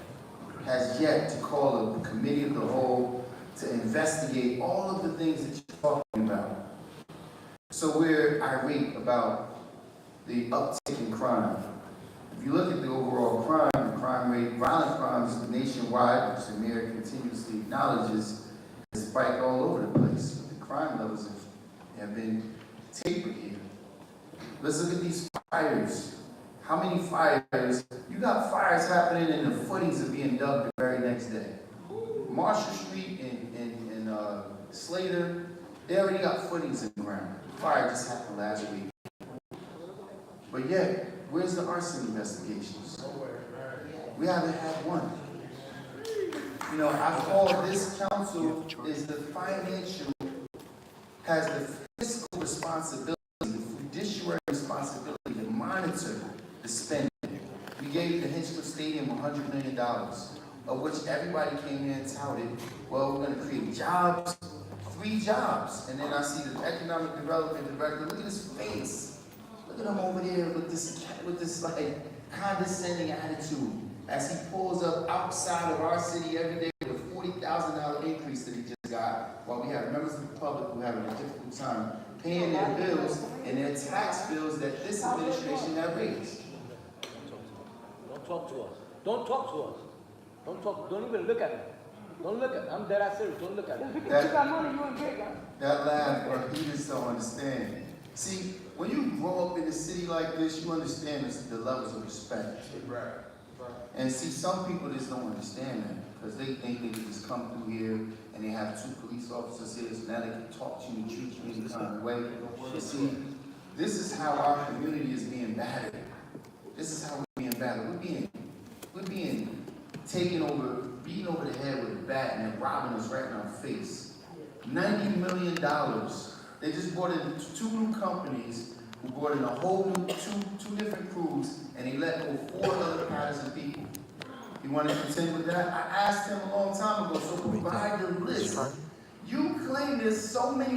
to call a committee of the whole to investigate all of the things that you're talking about. So we're irate about the uptick in crime. If you look at the overall crime rate, violent crimes nationwide, which the mayor continuously acknowledges, has spiked all over the place. But the crime levels have been tapered here. Let's look at these fires. How many fires? You got fires happening and the footings are being dug the very next day. Marshall Street and Slater, they already got footings in the ground. Fire just happened last week. But yet, where's the arson investigations? We haven't had one. You know, I call this council is the financial, has the fiscal responsibility, the fiduciary responsibility to monitor the spending. We gave the Hinchcliffe Stadium $100 million, of which everybody came here and touted, well, we're going to create jobs, 3 jobs. And then I see the economic development director, look at his face. Look at him over there with this like condescending attitude as he pulls up outside of our city every day with a $40,000 increase that he just got, while we have members of the public who have a difficult time paying their bills and their tax bills that this administration have raised. Don't talk to us. Don't talk to us. Don't talk. Don't even look at me. Don't look at me. I'm dead ass serious. Don't look at me. That laugh, bro, you just don't understand. See, when you grow up in a city like this, you understand the levels of respect. Right. And see, some people just don't understand that because they think they can just come through here and they have 2 police officers here, so now they can talk to you and treat you any kind of way. But see, this is how our community is being battered. This is how we're being battered. We're being taken over, beaten over the head with a bat and they're robbing us right in our face. $90 million. They just brought in 2 new companies who brought in a whole new two different crews, and they let go 4 other Paterson people. You want to contend with that? I asked him a long time ago, so provide the list. You claim there's so many